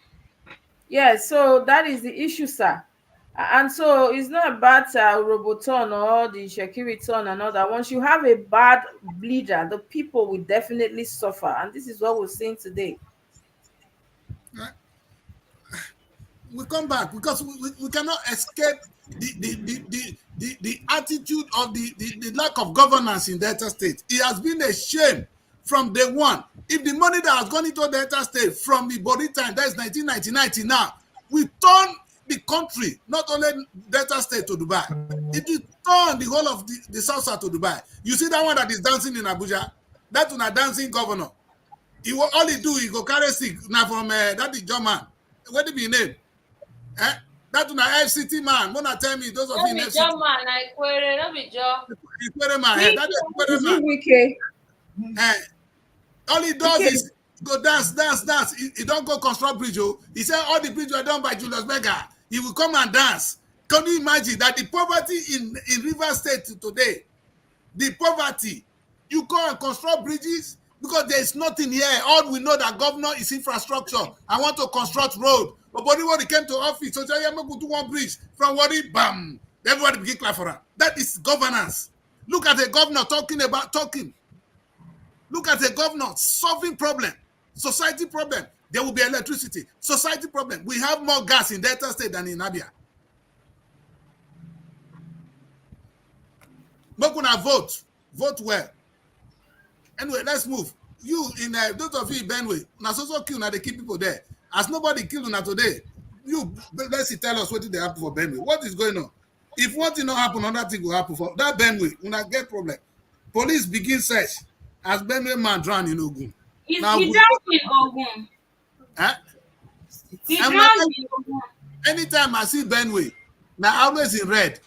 Yeah, so that is the issue, sir. And so it's not about Roboton or the Shekiriton and all that. Once you have a bad leader, the people will definitely suffer. And this is what we're seeing today. We come back because we cannot escape the attitude of the lack of governance in Delta State. It has been a shame from day one. If the money that has gone into Delta State from the body time, that is 1999 to now, we turn the country, not only Delta State, to Dubai. It will turn the whole of the South to Dubai. You see that one that is dancing in Abuja? That one a dancing governor. All he do, he go carry stick. Now from that is German. What do you name? That one a FCT man. Wanna tell me those of you in FCT? Joe man, I query, no be Joe. Man. That is man. Wike. All he does is go dance. He don't go construct bridge. He said all the bridges were done by Julius Berger. He will come and dance. Can you imagine that the poverty in Rivers State today, the poverty, you go and construct bridges because there is nothing here. All we know that governor is infrastructure. I want to construct road. But when he came to office, so I'm going to do one bridge from Wadi, bam, everybody begin clap for her. That is governance. Look at the governor talking. Look at the governor solving problem, society problem. There will be electricity, society problem. We have more gas in Delta State than in Abia. But when I vote well. Anyway, let's move. You in those of you in Benway, now so kill now they keep people there. As nobody killed now today, let's see, tell us what did they happen for Benway. What is going on? If one thing not happen, another thing will happen for that Benway. When I get problem, police begin search as Benway man drown in Ogun. He drowned in Ogun. Huh? He drowned in Ogun. Anytime I see Benway, Now always in red.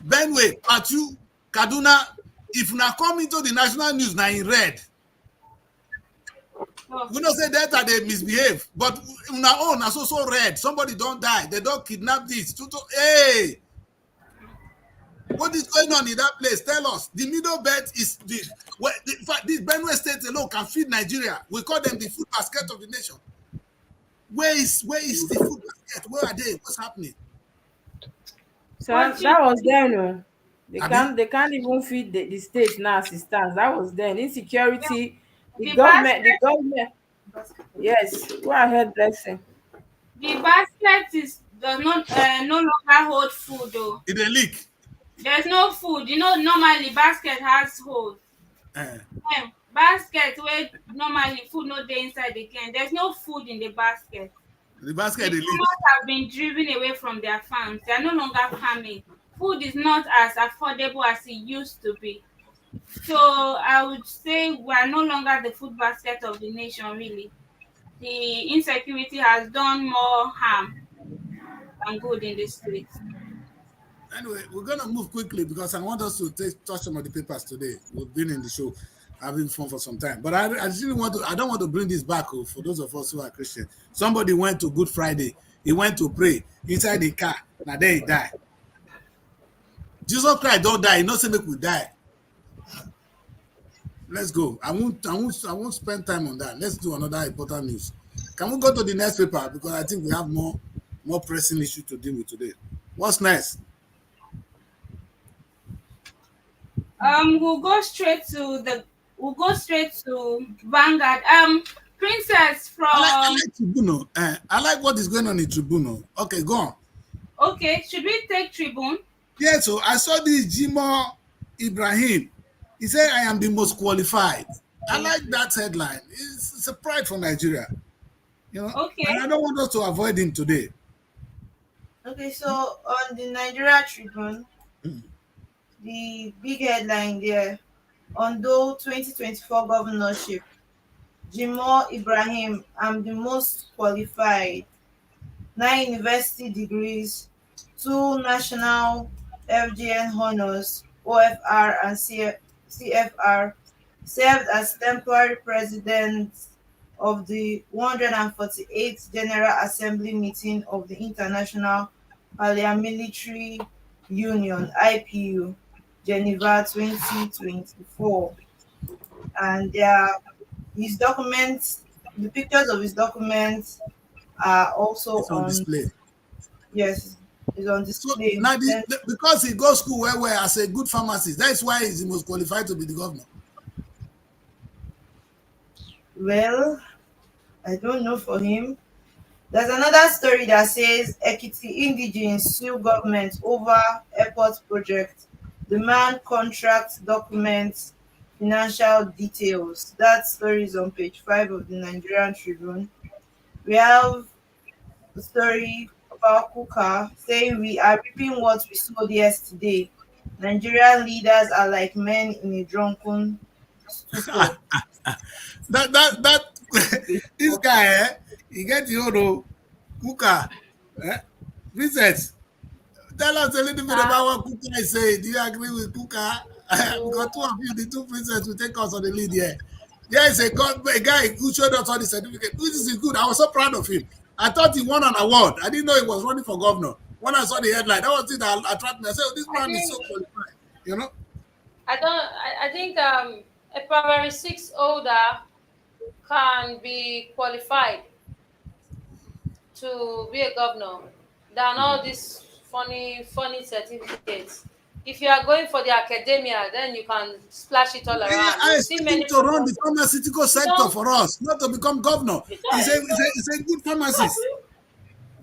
Benue, Plateau, Kaduna, if una come into the national news, now in red. Oh, We don't say that they misbehave, but una own are so red. Somebody don't die. They don't kidnap this. Hey, what is going on in that place? Tell us. The middle belt is in fact, this Benue State alone can feed Nigeria. We call them the food basket of the nation. Where is the food basket? Where are they? What's happening? So but you, that was then. Oh. Abi? They can't even feed the state now as it stands. That was then. Insecurity, the basket, the government. Yes, go ahead, blessing. the basket is does not no longer hold food though. It a leak. There's no food. You know, normally basket has holes. Uh, Basket where normally food no dey inside again. There's no food in the basket. the The basket a leak. farmers have been driven away from their farms. They are no longer farming. Food is not as affordable as it used to be. So I would say we are no longer the food basket of the nation, really. The insecurity has done more harm than good in this state. Anyway, we're gonna move quickly because I want us to touch some of the papers today. We've been in the show having fun for some time, but I really want to. I don't want to bring this back. Oh, for those of us who are Christian, somebody went to Good Friday. He went to pray inside the car. Now there he died. Jesus Christ don't die. He not say make we die. Let's go. I won't spend time on that. Let's do another important news. Can we go to the next paper because I think we have more pressing issue to deal with today. What's next? We'll go straight to Vanguard. Princess I from like Tribunal. I like what is going on in Tribunal. Okay, go on. okay, should we take Tribune? Yeah, so I saw this Jimo Ibrahim. He said, I am the most qualified. I like that headline. It's a pride for Nigeria. And I Okay. don't want us to avoid him today. Okay, so on the Nigeria Tribune, the big headline there, Ondo 2024 governorship, Jimo Ibrahim, I'm the most qualified, 9 university degrees, 2 national FGN honors, OFR and CFR, served as temporary president of the 148th General Assembly meeting of the International Paramilitary Union (IPU), Geneva 2024. And his documents, the pictures of his documents are also It's on on, display. yes, is on So display. now, Then, because he goes school where as a good pharmacist, that's why he's the most qualified to be the governor. well, I don't know for him. There's another story that says Ekiti indigenes sue government over airport project, demand contract documents, financial details. That story is on page 5 of the Nigerian Tribune. We have a story about Kuka saying we are reaping what we sowed yesterday. Nigerian leaders are like men in a drunken stupor. That Page this 4. guy, he get Kuka, Princess. Tell us a little bit about what Kuka is saying. Do you agree with Kuka? Because two of you, the two princesses, will take us on the lead here. There is a guy who showed us all the certificate. This is good. I was so proud of him. I thought he won an award. I didn't know he was running for governor. When I saw the headline, that was it that attracted me. I said, oh, this I man is so think qualified. You know? I think a primary six holder can be qualified to be a governor than all these funny certificates. If you are going for the academia, then you can splash it all Yeah, around. I We've seen expect him many to run the professors. pharmaceutical You sector don't for us, not to become governor. you He's a, don't he's a, he's a good pharmacist.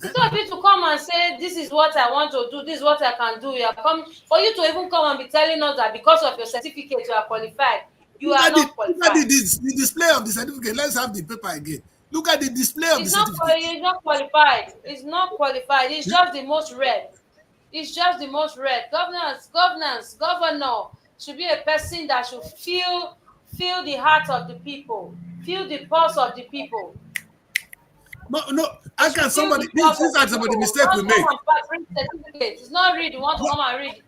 instead of you to come and say this is what I want to do, this is what I can do, you are come for you to even come and be telling us that because of your certificate you are qualified. You Look are at the not look at qualified. the display of the certificate. Let's have the paper again. Look at the display of the certificate. He's not qualified. He's not qualified. He's just the most read. It's just the most read. Governor should be a person that should feel the heart of the people, feel the pulse of the people. No, no. They How should can deal somebody? with This government is some of the people. mistake we Not come make. and bring certificates. It's not read. You want to come and read.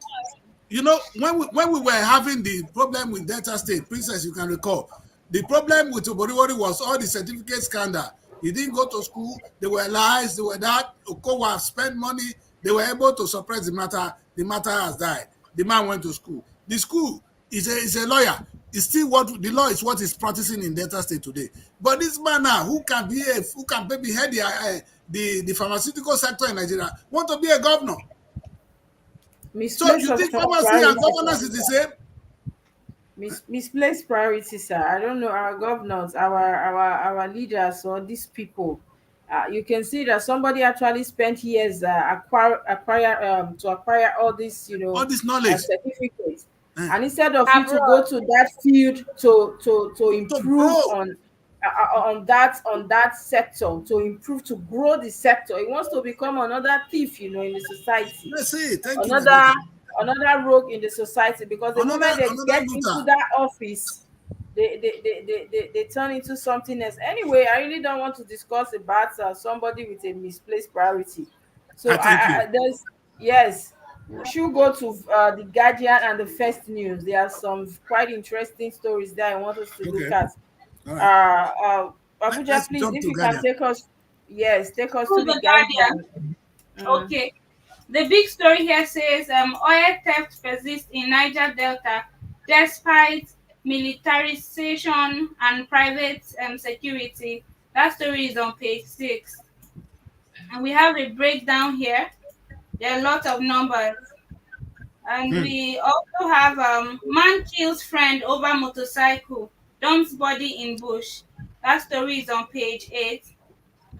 You know, when we were having the problem with Delta State, Princess, you can recall, the problem with Oboriwori was all the certificate scandal. He didn't go to school. They were lies. They were that. Okowa spent money. They were able to suppress the matter. The matter has died. The man went to school. The school is a lawyer. It's still what the law is what is practicing in Delta State today. But this man now, who can maybe head the pharmaceutical sector in Nigeria, want to be a governor. So Misplaced you of think pharmacy and priorities, sir. governance is the same? Misplaced priorities, sir. I don't know, our governors, our leaders, or these people. You can see that somebody actually spent years to acquire all these, All this knowledge certificates, eh, and instead of you to go Abroad. to that field to to improve grow. on that sector, to improve, to grow the sector, he wants to become another thief, in the society, Let's see. Thank you, my another daughter. rogue in the society, because the Another moment they another get into Luther. that office, they turn into something else. Anyway, I really don't want to discuss about somebody with a misplaced priority. So I thank you. there's, yes, we should go to the Guardian and the First News. There are some quite interesting stories there I want us to look Okay. at. All right. uh, uh Abuja, Let's please, jump if to you can Guardian. take us, yes, take us to To the the Guardian. Guardian. Mm. Okay. The big story here says oil theft persists in Niger Delta despite militarization and private security. That story is on page 6. And we have a breakdown here. There are a lot of numbers. And Hmm. we also have man kills friend over motorcycle, dumps body in bush. That story is on page 8.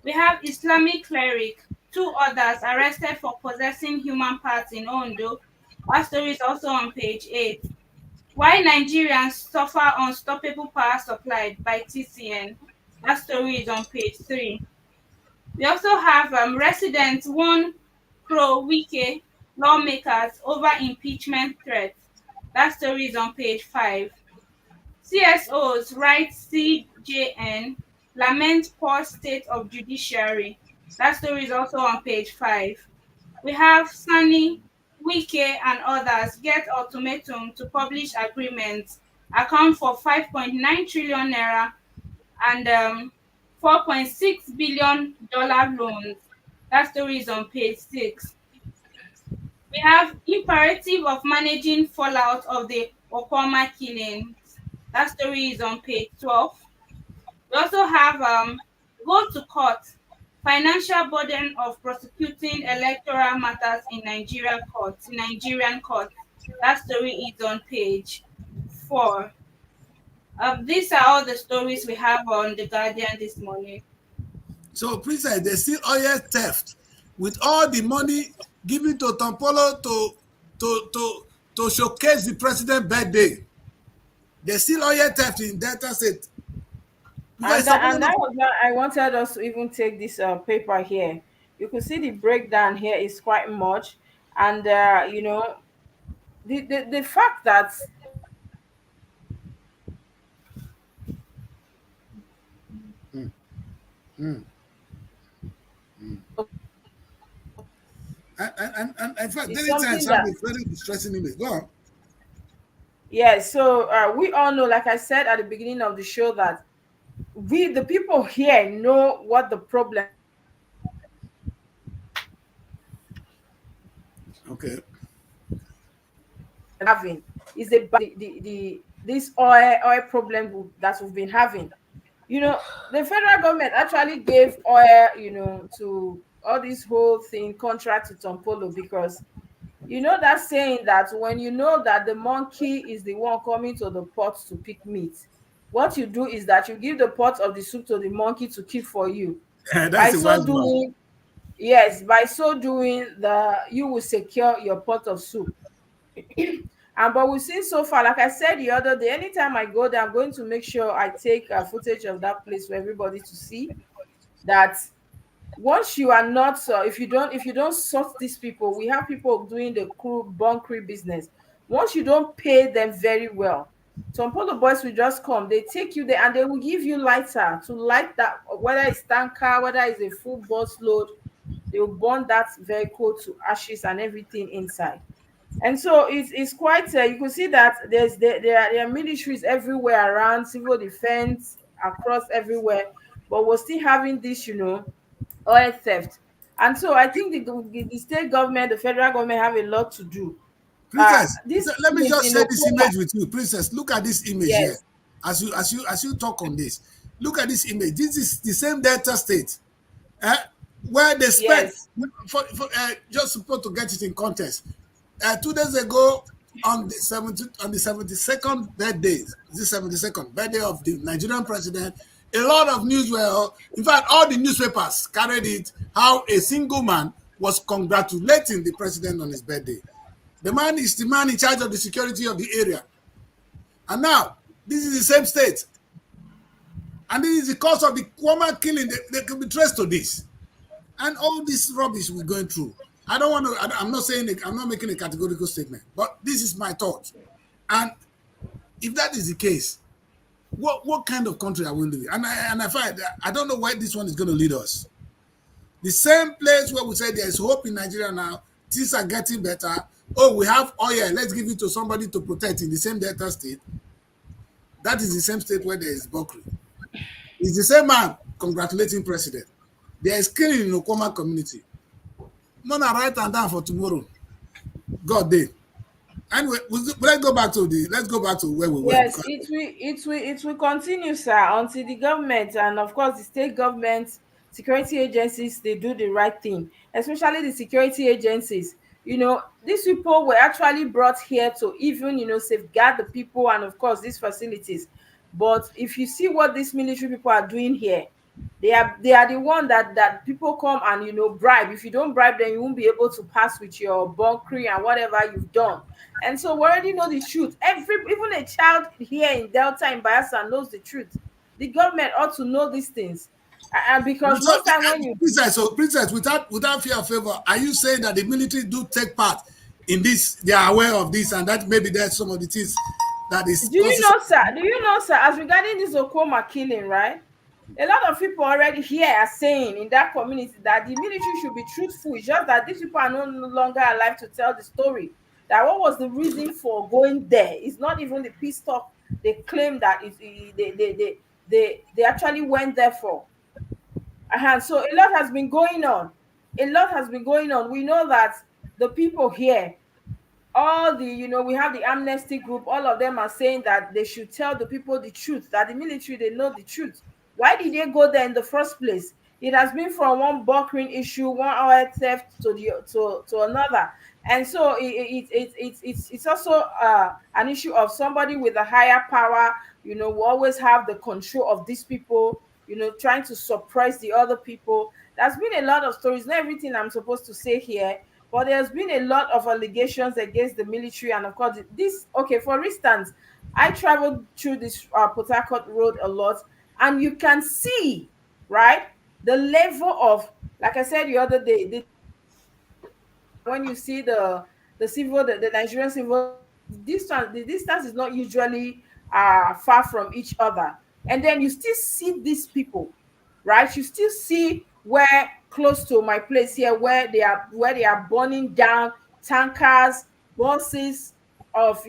We have Islamic cleric, two others arrested for possessing human parts in Ondo. That story is also on page 8. Why Nigerians suffer unstoppable power supply by TCN. That story is on page 3. We also have residents warn pro-Wike lawmakers over impeachment threats. That story is on page 5. CSOs write CJN lament poor state of judiciary. That story is also on page 5. We have Sani, Wike, and others get ultimatum to publish agreements, account for 5.9 trillion naira and $4.6 billion loans. That story is on page 6. We have imperative of managing fallout of the Okoma killings. That story is on page 12. We also have go to court, financial burden of prosecuting electoral matters in Nigerian courts. That story is on page 4. These are all the stories we have on the Guardian this morning. So, Princess, there's still oil theft with all the money given to Tompolo to to to showcase the president birthday. There's still oil theft in Delta State because And it's that, supposed and to. that was why I wanted us to even take this paper here. You could see the breakdown here is quite much, and the fact that Hmm. Hmm. And in fact, is daily times something have that, a very distressing image. Go on. yes. So we all know, like I said at the beginning of the show, that the people here know what the problem Okay. having is the this oil problem that we've been having. The federal government actually gave oil, to all this whole thing contract to Tompolo, because that saying that when you know that the monkey is the one coming to the pot to pick meat, what you do is that you give the pot of the soup to the monkey to keep for you. By That's a so wise man. doing, yes, by so doing, you will secure your pot of soup. And but we've seen so far, like I said the other day, anytime I go there, I'm going to make sure I take footage of that place for everybody to see that once you are not, if you don't sort these people, we have people doing the bunkering business. Once you don't pay them very well, Some Polo boys will just come, they take you there and they will give you lighter to light that, whether it's tanker, whether it's a full bus load, they will burn that vehicle to ashes and everything inside. And so it's quite you can see that there are militaries everywhere around, civil defense across everywhere, but we're still having this, oil theft. And so I think the state government, the federal government have a lot to do. Princess, This let me is just in share this Oklahoma. image with you. Princess, look at this image here. Yes, As you talk on this, look at this image. This is the same Delta State, eh, where they spent yes, just supposed to get it in context. 2 days ago, on the 72nd birthday, the 72nd birthday of the Nigerian president, a lot of news were, in fact, all the newspapers carried it, how a single man was congratulating the president on his birthday. The man is the man in charge of the security of the area. And now, this is the same state. And this is the cause of the Kwama killing. They can be traced to this. And all this rubbish we're going through. I don't want to, I'm not saying, I'm not making a categorical statement, but this is my thought. And if that is the case, what kind of country are we living? And I find that I don't know where this one is going to lead us. The same place where we say there is hope in Nigeria now, things are getting better. Oh, we have oil, let's give it to somebody to protect in the same Delta State. That is the same state where there is Bokri. It's the same man congratulating president. There is killing in Okoma community. None are right and down for tomorrow. God day. Anyway, let's go back to where we were. yes. It will continue, sir, until the government and of course the state government, security agencies, they do the right thing, especially the security agencies. These people were actually brought here to even safeguard the people and of course these facilities. But if you see what these military people are doing here, they are the one that people come and bribe. If you don't bribe them, you won't be able to pass with your bunkering and whatever you've done. And so we already know the truth. Even a child here in Delta in Bayelsa knows the truth. The government ought to know these things. And because So, most time when you Princess, without fear of favor, are you saying that the military do take part in this? They are aware of this, and that maybe there's some of the things that is causing. do you know, sir, as regarding this Okoma killing, right? A lot of people already here are saying in that community that the military should be truthful. It's just that these people are no longer alive to tell the story. That what was the reason for going there? It's not even the peace talk they claim that they actually went there for. So a lot has been going on. A lot has been going on. We know that the people here, all the we have the amnesty group, all of them are saying that they should tell the people the truth, that the military, they know the truth. Why did they go there in the first place? It has been from one bunkering issue, one oil theft to another. And so it's also an issue of somebody with a higher power. We always have the control of these people, trying to suppress the other people. There's been a lot of stories, not everything I'm supposed to say here, but there's been a lot of allegations against the military. And of course, this, okay, for instance, I traveled through this Port Harcourt road a lot, and you can see, right, the level of, like I said the other day, the when you see the Nigerian civil, the distance is not usually far from each other. And then you still see these people, right? You still see where close to my place here, where they are burning down tankers, buses of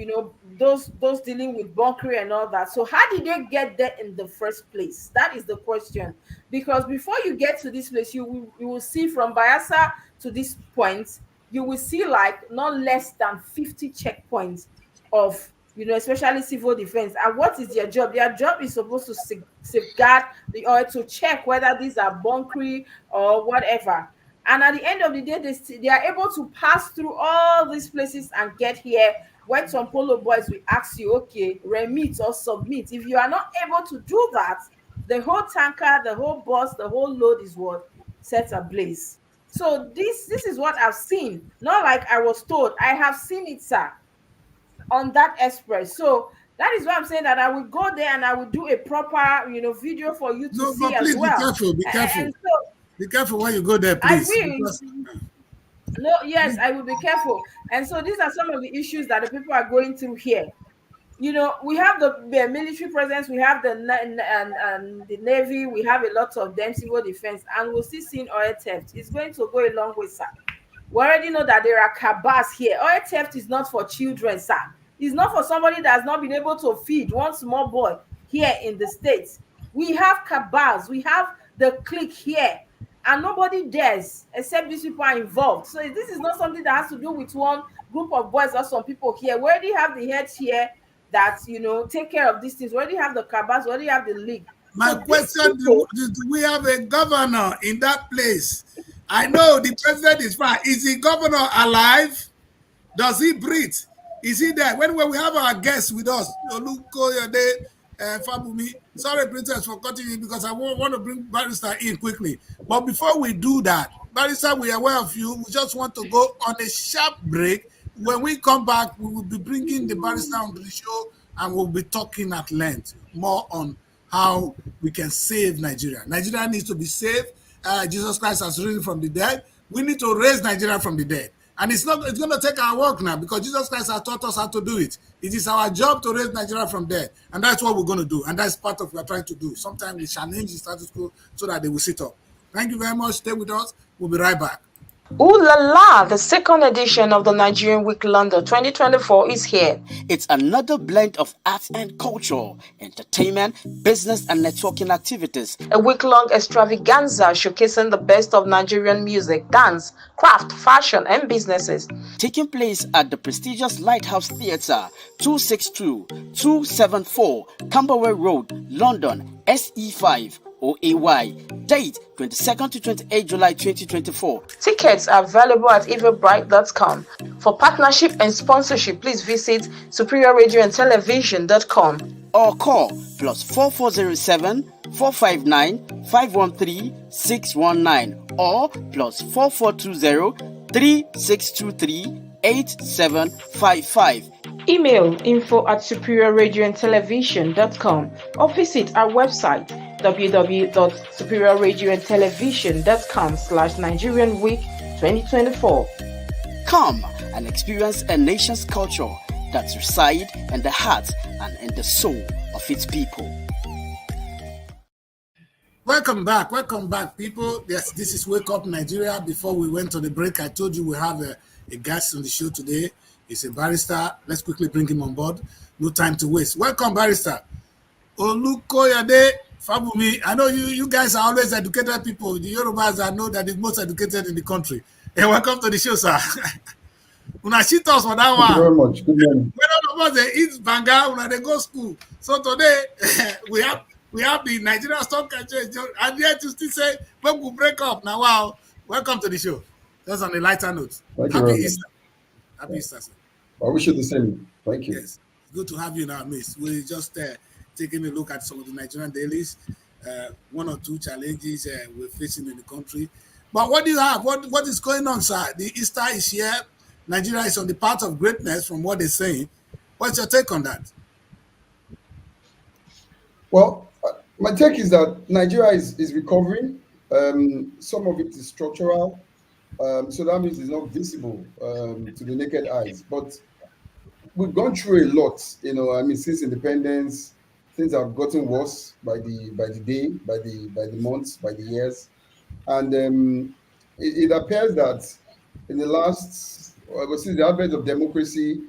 those dealing with bunkery and all that. So how did they get there in the first place? That is the question. Because before you get to this place, you will see from Bayelsa to this point, you will see like not less than 50 checkpoints of especially civil defense. And what is their job? Their job is supposed to safeguard the oil, to check whether these are bunkery or whatever. And at the end of the day, they are able to pass through all these places and get here. When some polo boys will ask you, okay, remit or submit. If you are not able to do that, the whole tanker, the whole bus, the whole load is what set ablaze. So this is what I've seen. Not like I was told. I have seen it, sir, on that express. So that is why I'm saying that I will go there and I will do a proper, video for you to No, see but as please be well. careful. Be careful. And so Be careful when you go there, I please. will. No, yes, I will be careful. And so these are some of the issues that the people are going through here. we have the military presence, we have and the navy, we have a lot of them, civil defense, and we'll still see oil theft. It's going to go a long way, sir. We already know that there are cabals here. Oil theft is not for children, sir. It's not for somebody that has not been able to feed one small boy here in the States. We have cabals, we have the clique here, and nobody dares except these people are involved. So this is not something that has to do with one group of boys or some people here. We already have the heads here that take care of these things. We already have the cabals, we already have the league. My So these question: people, do we have a governor in that place? I know the president is fine. Is the governor alive? Does he breathe? Is he there? When we have our guests with us, Olukoyede, Fabumi. Sorry, Princess, for cutting in because I want to bring Barrister in quickly. But before we do that, Barrister, we are aware of you. We just want to go on a sharp break. When we come back, we will be bringing the Barrister on the show and we'll be talking at length more on how we can save Nigeria. Nigeria needs to be saved. Jesus Christ has risen from the dead. We need to raise Nigeria from the dead. And it's going to take our work now because Jesus Christ has taught us how to do it. It is our job to raise Nigeria from there. And that's what we're going to do. And that's part of what we're trying to do. Sometimes we challenge the status quo so that they will sit up. Thank you very much. Stay with us. We'll be right back. Ooh la la! The second edition of the Nigerian Week London 2024 is here. It's another blend of arts and culture, entertainment, business, and networking activities. A week-long extravaganza showcasing the best of Nigerian music, dance, craft, fashion, and businesses. Taking place at the prestigious Lighthouse Theatre, 262-274 Camberwell Road, London, SE5. OAY. Date 22nd to 28 July 2024. Tickets are available at eventbrite.com. For partnership and sponsorship, please visit superiorradioandtelevision.com or call +4407 459 513 619 or +4420 3623 8755. Email info@superiorradioandtelevision.com or visit our website www.superiorradioandtelevision.com/Nigerian Week 2024. Come and experience a nation's culture that resides in the heart and in the soul of its people. Welcome back, people. Yes, this is Wake Up Nigeria. Before we went on the break, I told you we have a guest on the show today. He's a barrister. Let's quickly bring him on board. No time to waste. Welcome, Barrister Olukoyede Fabumi. I know you guys are always educated people. The Yorubas, I know that the most educated in the country. And welcome to the show, sir. Una shit us for that one. Thank you very much. Good morning. When all of us they eat banga, una they go school. So today we have the Nigerian Stock Exchange, and yet you still say when we break up. Now, wow, welcome to the show. Just on a lighter note. Happy Easter. Happy Easter, sir. I wish you the same. Thank you. Yes, good to have you in our midst. We're just taking a look at some of the Nigerian dailies, one or two challenges we're facing in the country. But what do you have? What is going on, sir? The Easter is here. Nigeria is on the path of greatness from what they're saying. What's your take on that? Well, my take is that Nigeria is recovering. Some of it is structural. So that means it's not visible to the naked eyes. But we've gone through a lot, since independence, things have gotten worse by the day, by the months, by the years. And it appears that in the last, since the advent of democracy,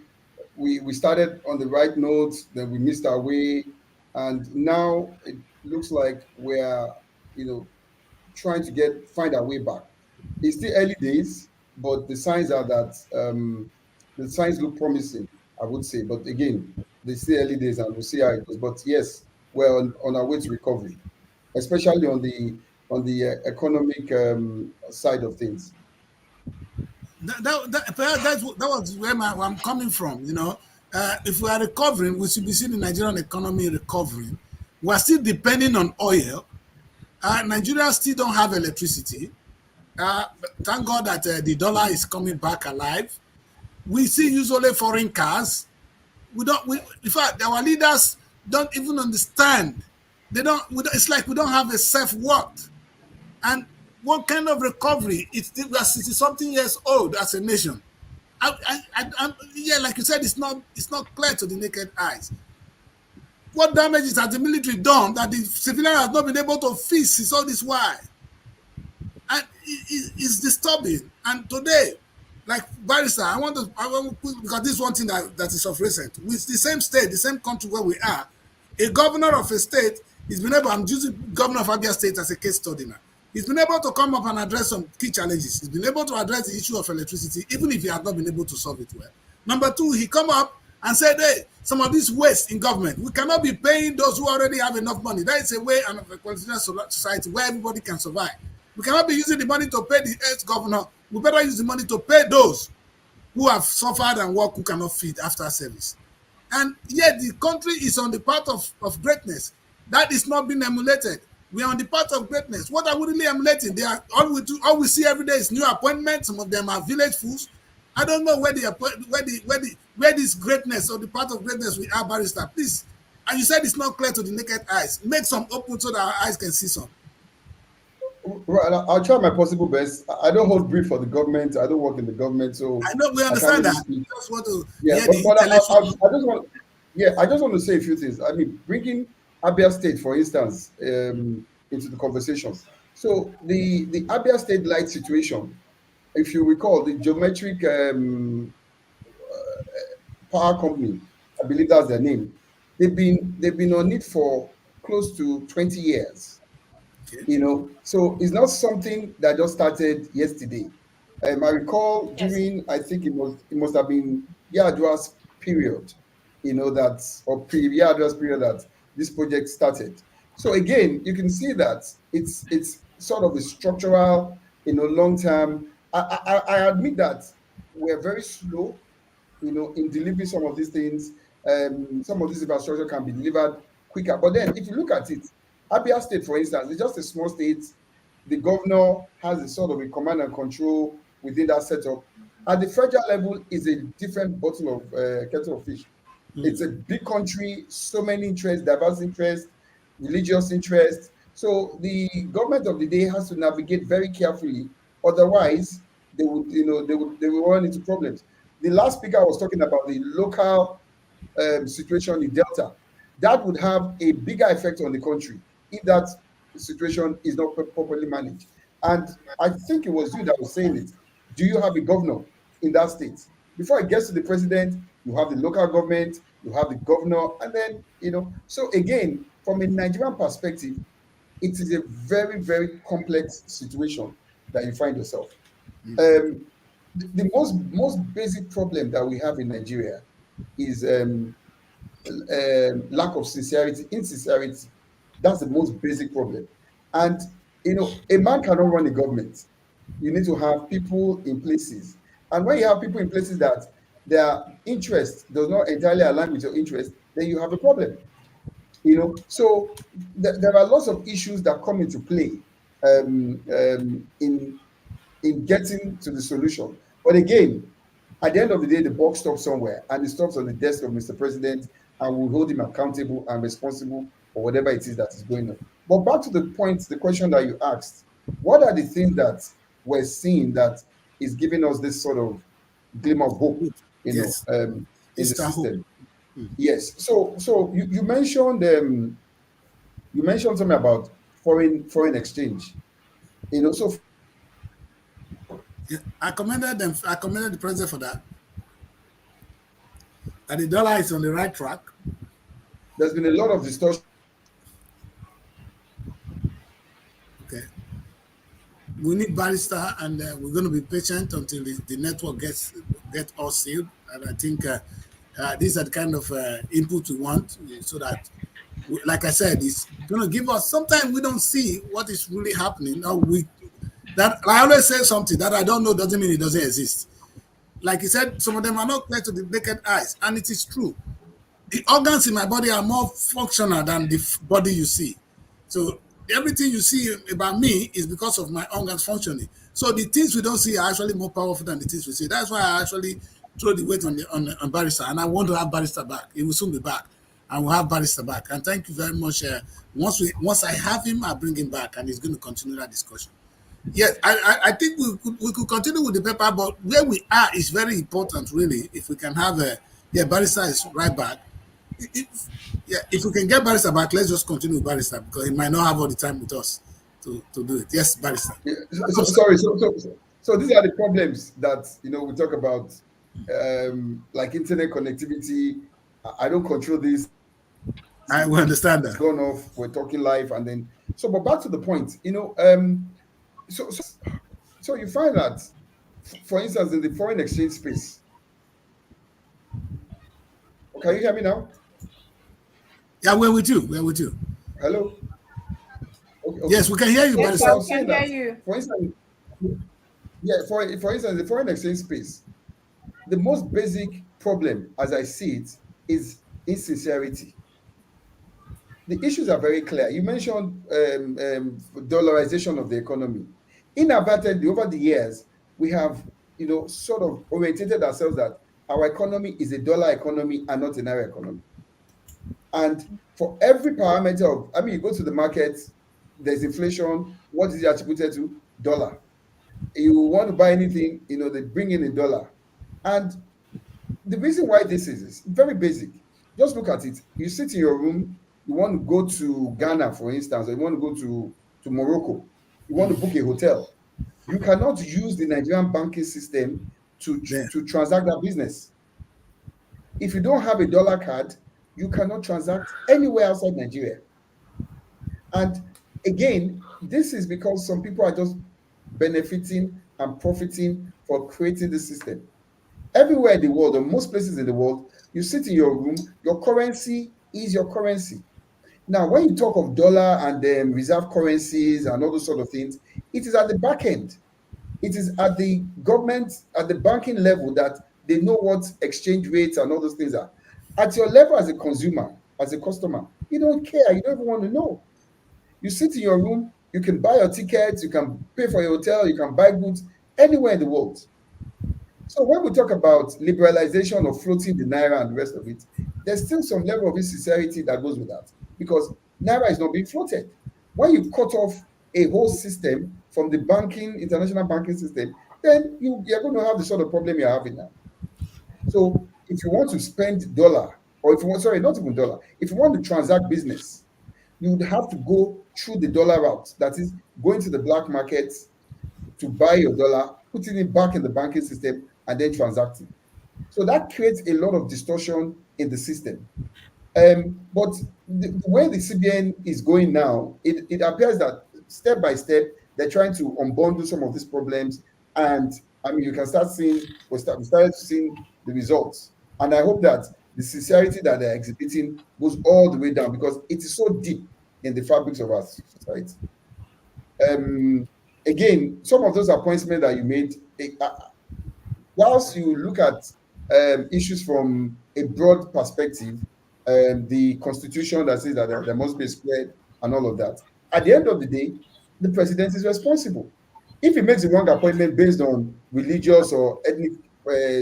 we started on the right note, then we missed our way, and now it looks like we're, trying to find our way back. It's still early days, but the signs are that the signs look promising, I would say. But again, they still early days, and we'll see how it goes. But yes, we're on our way to recovery, especially on the economic side of things. That was where I'm coming from. If we are recovering, we should be seeing the Nigerian economy recovering. We are still depending on oil. Nigeria still don't have electricity. Thank God that the dollar is coming back alive. We see usually foreign cars. In fact, our leaders don't even understand. It's like we don't have a self-worth. And what kind of recovery? We are 60-something years old as a nation. Yeah, like you said, it's not clear to the naked eyes. What damages has the military done that the civilian has not been able to fix is all this while? And it's disturbing. And today, like barrister, I want to put, because this is one thing that is of recent. With the same state, the same country where we are, a governor of a state is been able, I'm using governor of Abia State as a case study now. He's been able to come up and address some key challenges. He's been able to address the issue of electricity, even if he has not been able to solve it well. Number two, he come up and said, hey, some of this waste in government, we cannot be paying those who already have enough money. That is a way of a constitutional society where everybody can survive. We cannot be using the money to pay the ex-governor. We better use the money to pay those who have suffered and work who cannot feed after service. And yet the country is on the path of greatness. That is not being emulated. We are on the path of greatness. What are we really emulating? They are all we see every day is new appointments. Some of them are village fools. I don't know where this greatness or the path of greatness we are, barrister. Please. And you said it's not clear to the naked eyes. Make some open so that our eyes can see some. Right, I'll try my possible best. I don't hold brief for the government. I don't work in the government, so I know we I can't understand really that. We speak. just want to Yeah, hear the intellectual. I just want, yeah, I just want to say a few things. I mean, bringing Abia State, for instance, into the conversation. So the Abia State light situation, if you recall, the geometric power company, I believe that's their name. They've been on it for close to 20 years. Okay. So it's not something that just started yesterday. I recall Yes. during, I think it must have been Yadua's period, that, or pre-Yadua's period, that this project started. So again, you can see that it's sort of a structural, long term. I admit that we're very slow, in delivering some of these things. Some of this infrastructure can be delivered quicker. But then, if you look at it, Abia State, for instance, is just a small state. The governor has a sort of a command and control within that setup. At the federal level, is a different bottle of kettle of fish. It's a big country, so many interests, diverse interests, religious interests. So the government of the day has to navigate very carefully. Otherwise, they will run into problems. The last speaker was talking about the local situation in Delta. That would have a bigger effect on the country if that situation is not properly managed. And I think it was you that was saying it. Do you have a governor in that state? Before it gets to the president, you have the local government, you have the governor, and then, So again, from a Nigerian perspective, it is a very, very complex situation that you find yourself. Um, the most basic problem that we have in Nigeria is lack of sincerity, insincerity. That's the most basic problem. And a man cannot run a government. You need to have people in places. And when you have people in places that their interest does not entirely align with your interest, then you have a problem. So there are lots of issues that come into play in getting to the solution. But again, at the end of the day, the buck stops somewhere, and it stops on the desk of Mr. President, and we'll hold him accountable and responsible for whatever it is that is going on. But back to the question that you asked, what are the things that we're seeing that is giving us this sort of glimmer of hope, Yes. in the Easter hope. system? Yes. So you mentioned something about foreign exchange. So Yeah, I commended them. I commended the president for that. That the dollar is on the right track. there's been a lot of discussion. Okay. We need barrister, and we're going to be patient until the network get all sealed. And I think these are the kind of input we want, so that, like I said, it's going to give us. Sometimes we don't see what is really happening. Or that I always say something that I don't know doesn't mean it doesn't exist. Like you said, some of them are not clear to the naked eyes, and it is true. The organs in my body are more functional than the body you see. So everything you see about me is because of my organs functioning. So the things we don't see are actually more powerful than the things we see. That's why I actually throw the weight on Barrister, and I want to have Barrister back. He will soon be back, and we'll have Barrister back. And thank you very much. Once I have him, I'll bring him back, and he's going to continue that discussion. Yes, I think we could continue with the paper, but where we are is very important, really. If we can have a, yeah, barrister is right back. If, yeah, if we can get barrister back, let's just continue with barrister because he might not have all the time with us to do it. Yes, barrister. Yeah, sorry. So these are the problems that we talk about, like internet connectivity. I don't control this. I will understand It's that. gone off. We're talking live, and then but back to the point. So you find that, for instance, in the foreign exchange space. Can you hear me now? Yeah, we're with you. We're with you. Hello. Okay. Okay. Yes, we can hear you, Yes, So I barrister. I was can saying hear that, you. for instance, yeah, for instance, the foreign exchange space, the most basic problem, as I see it, is insincerity. The issues are very clear. You mentioned dollarization of the economy. Inadvertently, over the years, we have, sort of orientated ourselves that our economy is a dollar economy and not a naira economy. And for every parameter of, I mean, you go to the market, there's inflation. What is it attributed to? Dollar. You want to buy anything, they bring in a dollar. And the reason why this is very basic. Just look at it. You sit in your room, you want to go to Ghana, for instance, or you want to go to Morocco, you want to book a hotel. You cannot use the Nigerian banking system There. to transact that business. If you don't have a dollar card, you cannot transact anywhere outside Nigeria. And again, this is because some people are just benefiting and profiting for creating the system. Everywhere in the world, or most places in the world, you sit in your room, your currency is your currency. Now, when you talk of dollar and reserve currencies and all those sort of things, it is at the back end. It is at the government, at the banking level that they know what exchange rates and all those things are. At your level as a consumer, as a customer, you don't care. You don't even want to know. You sit in your room, you can buy your tickets, you can pay for your hotel, you can buy goods anywhere in the world. So when we talk about liberalization of floating the naira and the rest of it, there's still some level of insincerity that goes with that because naira is not being floated. When you cut off a whole system from the banking, international banking system, then you're going to have the sort of problem you're having now. So if you want to spend dollar, or if you want, sorry, not even dollar, if you want to transact business, you would have to go through the dollar route. That is going to the black market to buy your dollar, putting it back in the banking system, and then transacting. So that creates a lot of distortion in the system. But the way the CBN is going now, it appears that step by step, they're trying to unbundle some of these problems. And I mean, you can start seeing, we started seeing the results. And I hope that the sincerity that they're exhibiting goes all the way down because it is so deep in the fabrics of our society. Um, Again, some of those appointments that you made, whilst you look at issues from a broad perspective, the constitution that says that there must be a spread and all of that, at the end of the day, the president is responsible. If he makes the wrong appointment based on religious or ethnic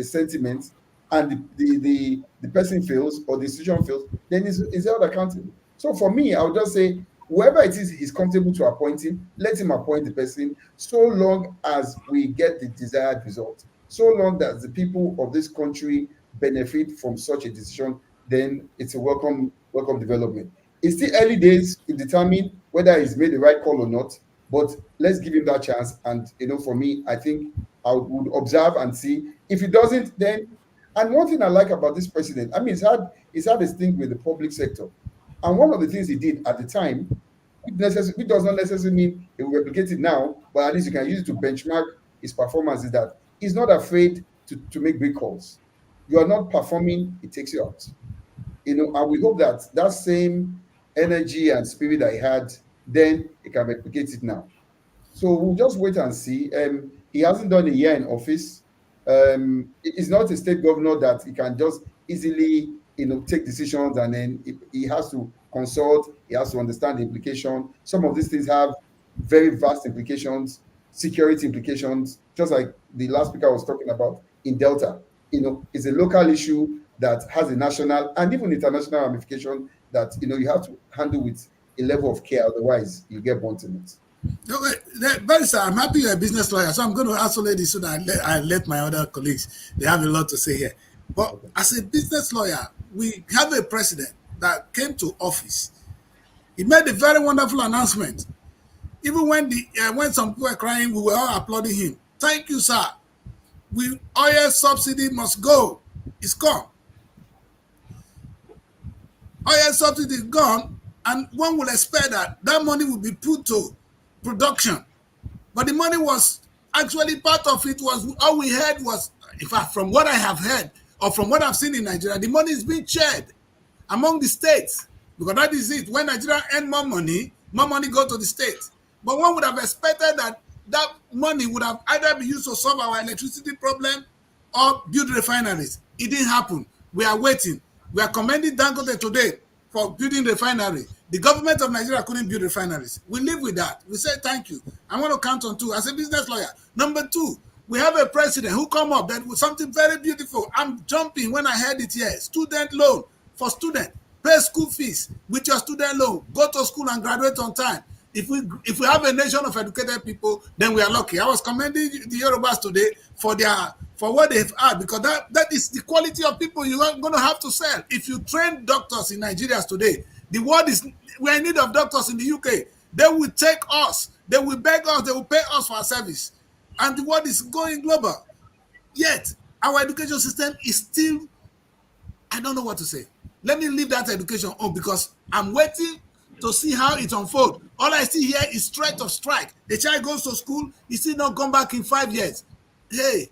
sentiments, and the person fails or the institution fails, then is held accountable. So for me, I would just say whoever it is he's comfortable to appoint him, let him appoint the person, so long as we get the desired result. So long that the people of this country benefit from such a decision, then it's a welcome development. It's still early days to determine whether he's made the right call or not, but let's give him that chance. And for me, I think I would observe and see. If he doesn't, then, and one thing I like about this president, I mean, he's had this thing with the public sector. And one of the things he did at the time, which does not necessarily mean he will replicate it now, but at least you can use it to benchmark his performance, is that he's not afraid to make big calls. You are not performing, it takes you out. And we hope that that same energy and spirit that he had then, he can replicate it now. So we'll just wait and see. He hasn't done a year in office. He's not a state governor that he can just easily, take decisions, and then he has to consult. He has to understand the implication. Some of these things have very vast implications, security implications, just like the last speaker was talking about in Delta. It's a local issue that has a national and even international ramification that you have to handle with a level of care. Otherwise, you get burnt in it. Okay, very sir, I'm happy you're a business lawyer, so I'm going to isolate this so that I let my other colleagues, they have a lot to say here. But Okay. as a business lawyer, we have a president that came to office. He made a very wonderful announcement. Even when some people were crying, we were all applauding him. Thank you, sir. Oil subsidy must go. It's gone. Oil subsidy is gone, and one would expect that that money will be put to production. But the money was actually part of it was all we heard was, in fact, from what I have heard or from what I've seen in Nigeria, the money is being shared among the states because that is it. When Nigeria earn more money go to the states. But one would have expected that that money would have either been used to solve our electricity problem or build refineries. It didn't happen. We are waiting. We are commending Dangote today for building refinery. The government of Nigeria couldn't build refineries. We live with that. We say thank you. I want to count on two as a business lawyer. Number two, we have a president who come up that was something very beautiful. I'm jumping when I heard it here. Student loan for student. Pay school fees with your student loan. Go to school and graduate on time. If we have a nation of educated people, then we are lucky. I was commending the Yorubas today for what they've had because that is the quality of people you are going to have to sell. If you train doctors in Nigeria today, the world is we're in need of doctors in the UK. They will take us, they will beg us, they will pay us for our service, and the world is going global. Yet our education system is still I don't know what to say. Let me leave that education on because I'm waiting to see how it unfolds. All I see here is threat of strike. The child goes to school, he still not come back in 5 years. Hey,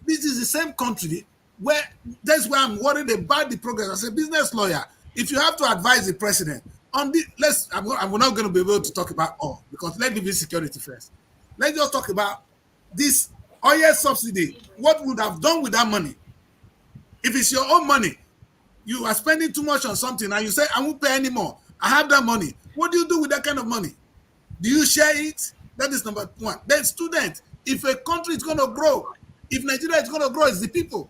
this is the same country where that's why I'm worried about the progress. As a business lawyer, if you have to advise the president on the I'm not going to be able to talk about all because let's leave security first. Let's just talk about this oil subsidy. What would have done with that money? If it's your own money, you are spending too much on something and you say, I won't pay anymore. I have that money. What do you do with that kind of money? Do you share it? That is number one. Then students, if a country is going to grow, if Nigeria is going to grow, it's the people.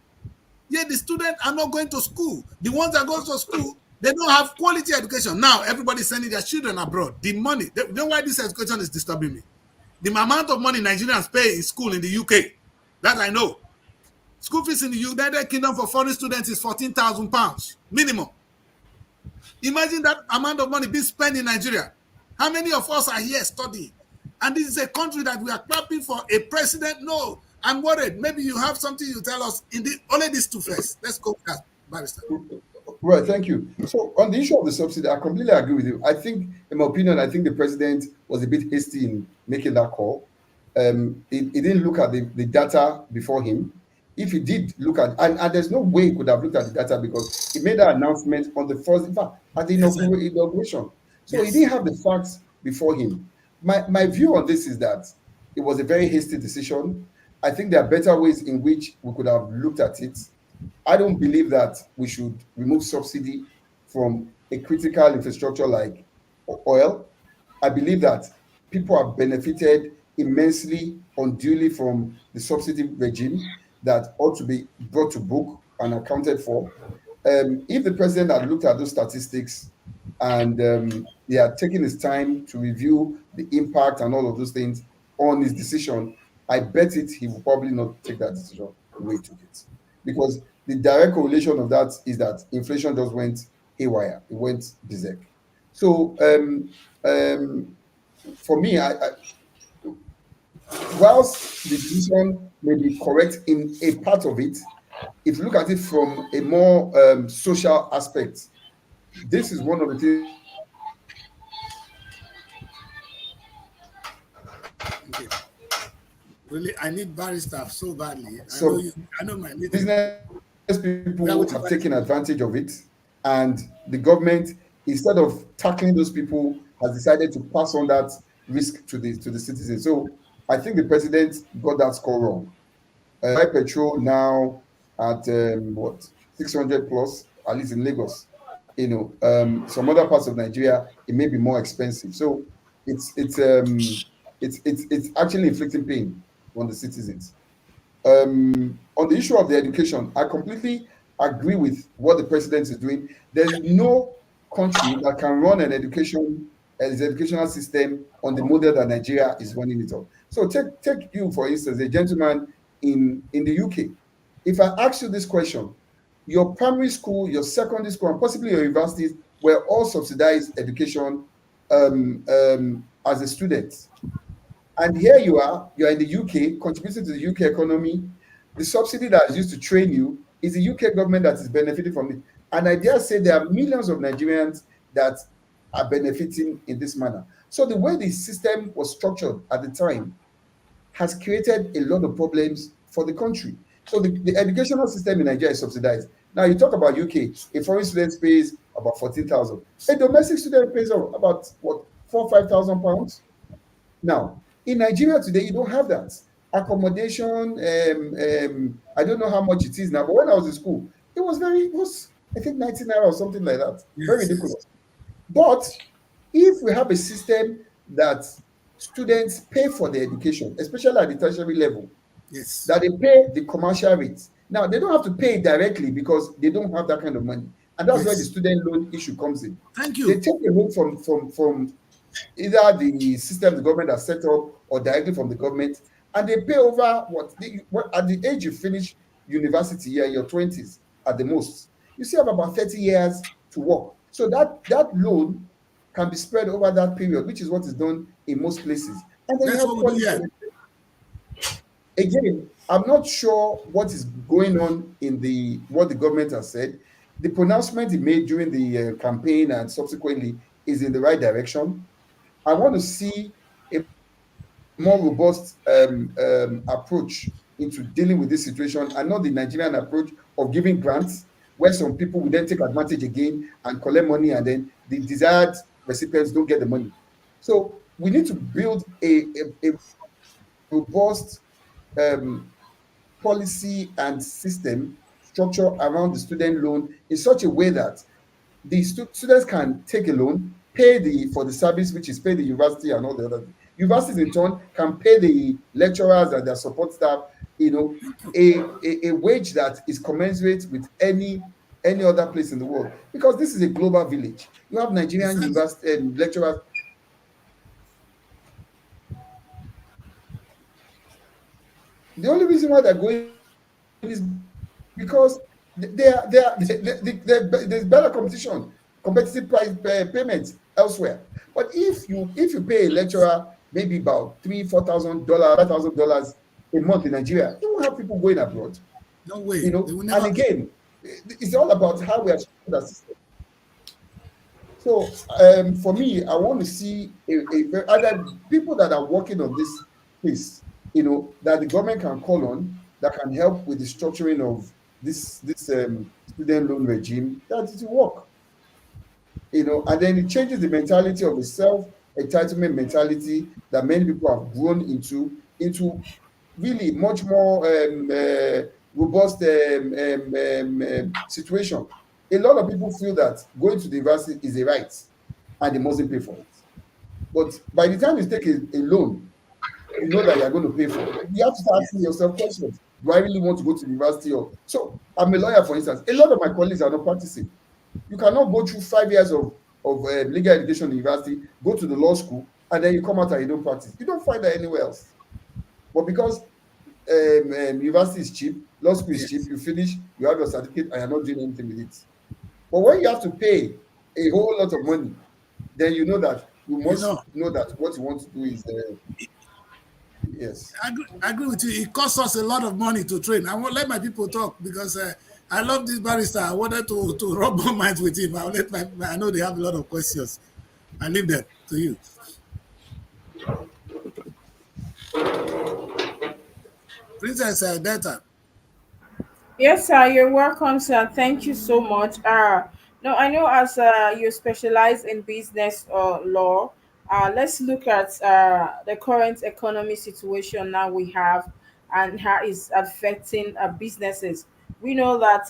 Yet the students are not going to school. The ones that go to school, they don't have quality education. Now everybody's sending their children abroad. The money, you know why this education is disturbing me? The amount of money Nigerians pay in school in the UK, that I know. School fees in the United Kingdom for foreign students is £14,000 minimum. Imagine that amount of money being spent in Nigeria. How many of us are here studying? And this is a country that we are clapping for a president. No, I'm worried. Maybe you have something you tell us in only these two first. Let's go with that, Barrister. Right, thank you. So on the issue of the subsidy, I completely agree with you. I think, in my opinion, I think the president was a bit hasty in making that call. He didn't look at the data before him. If he did look at, and there's no way he could have looked at the data because he made that announcement on the first, in fact, at the Yes, sir. inauguration. So he Yes. didn't have the facts before him. My view on this is that it was a very hasty decision. I think there are better ways in which we could have looked at it. I don't believe that we should remove subsidy from a critical infrastructure like oil. I believe that people have benefited immensely, unduly from the subsidy regime that ought to be brought to book and accounted for. If the president had looked at those statistics and he had taken his time to review the impact and all of those things on his decision, I bet he will probably not take that decision the way he took it. Because the direct correlation of that is that inflation just went haywire, it went berserk. So, for me, whilst the decision may be correct in a part of it, if you look at it from a more social aspect, this is one of the things that the president should have looked at Okay. Really, I need Barrister so badly. I know some you. I know my meeting. business people We are have waiting for taken advantage of it, and the government, instead of tackling those people, has decided to pass on that risk to the citizens. So I think the president got that score wrong. Buy petrol now at what 600 plus, at least in Lagos. Some other parts of Nigeria it may be more expensive. So it's actually inflicting pain on the citizens. On the issue of the education, I completely agree with what the president is doing. There is no country that can run an education his educational system on the model that Nigeria is running it on. So take you for instance, a gentleman in the UK. If I ask you this question, your primary school, your secondary school, and possibly your universities were all subsidized education as a student. And here you are in the UK, contributing to the UK economy. The subsidy that is used to train you is the UK government that is benefiting from it. And I dare say there are millions of Nigerians that are benefiting in this manner. So the way the system was structured at the time has created a lot of problems for the country. So the educational system in Nigeria is subsidized. Now you talk about UK, a foreign student pays about 14,000. A domestic student pays about what, 4,000 5,000 pounds. Now, in Nigeria today, you don't have that. Accommodation, I don't know how much it is now, but when I was in school, it was, I think 19 naira or something like that. Very Yes, yes, ridiculous. But if we have a system that students pay for their education, especially at the tertiary level, yes. that they pay the commercial rates. Now, they don't have to pay it directly because they don't have that kind of money. And that's where the Yes. student loan issue comes in. Thank They you. take a loan from either the system the government has set up or directly from the government, and they pay over what at the age you finish university, yeah, your 20s at the most. You still have about 30 years to work. So that loan can be spread over that period, which is what is done in most places. And then you That's have what we do policy. here. Again, I'm not sure what is going on in the what the government has said. The pronouncement he made during the campaign and subsequently is in the right direction. I want to see a more robust approach into dealing with this situation, and not the Nigerian approach of giving grants where some people will then take advantage again and collect money, and then the desired recipients don't get the money. So we need to build a robust policy and system structure around the student loan in such a way that the students can take a loan, pay for the service, which is pay the university and all the other things. Universities in turn can pay the lecturers and their support staff, a wage that is commensurate with any other place in the world, because this is a global village. You have Nigerian Exactly. university and lecturers. The only reason why they're going is because there's better competition, competitive price payments elsewhere. But if you pay a lecturer maybe about $3,000 $4,000 $5,000 a month in Nigeria, you will have people going abroad. No way. They will And never. again, it's all about how we are structured as system. So for me, I want to see other people that are working on this piece, that the government can call on, that can help with the structuring of this student loan regime, that it will work. And then it changes the mentality of a self-entitlement mentality that many people have grown into really much more robust situation. A lot of people feel that going to the university is a right and they mustn't pay for it. But by the time you take a loan, you know that you're going to pay for it. You have to start asking Yes. yourself questions. Do I really want to go to the university? So I'm a lawyer, for instance. A lot of my colleagues are not practicing. You cannot go through 5 years of legal education in university, go to the law school, and then you come out and you don't practice. You don't find that anywhere else. But because university is cheap, law school is cheap, Yes. you finish, you have your certificate, and you're not doing anything with it. But when you have to pay a whole lot of money, then you know that you You must know, know that what you want to do is yes. I agree with you. It costs us a lot of money to train. I won't let my people talk because I love this barrister. I wanted to rub my minds with him. I'll let I know they have a lot of questions. I leave that to you. Princess Delta. Yes, sir. You're welcome, sir. Thank you so much. No, I know as you specialize in business law. Let's look at the current economy situation now we have and how it's affecting businesses. We know that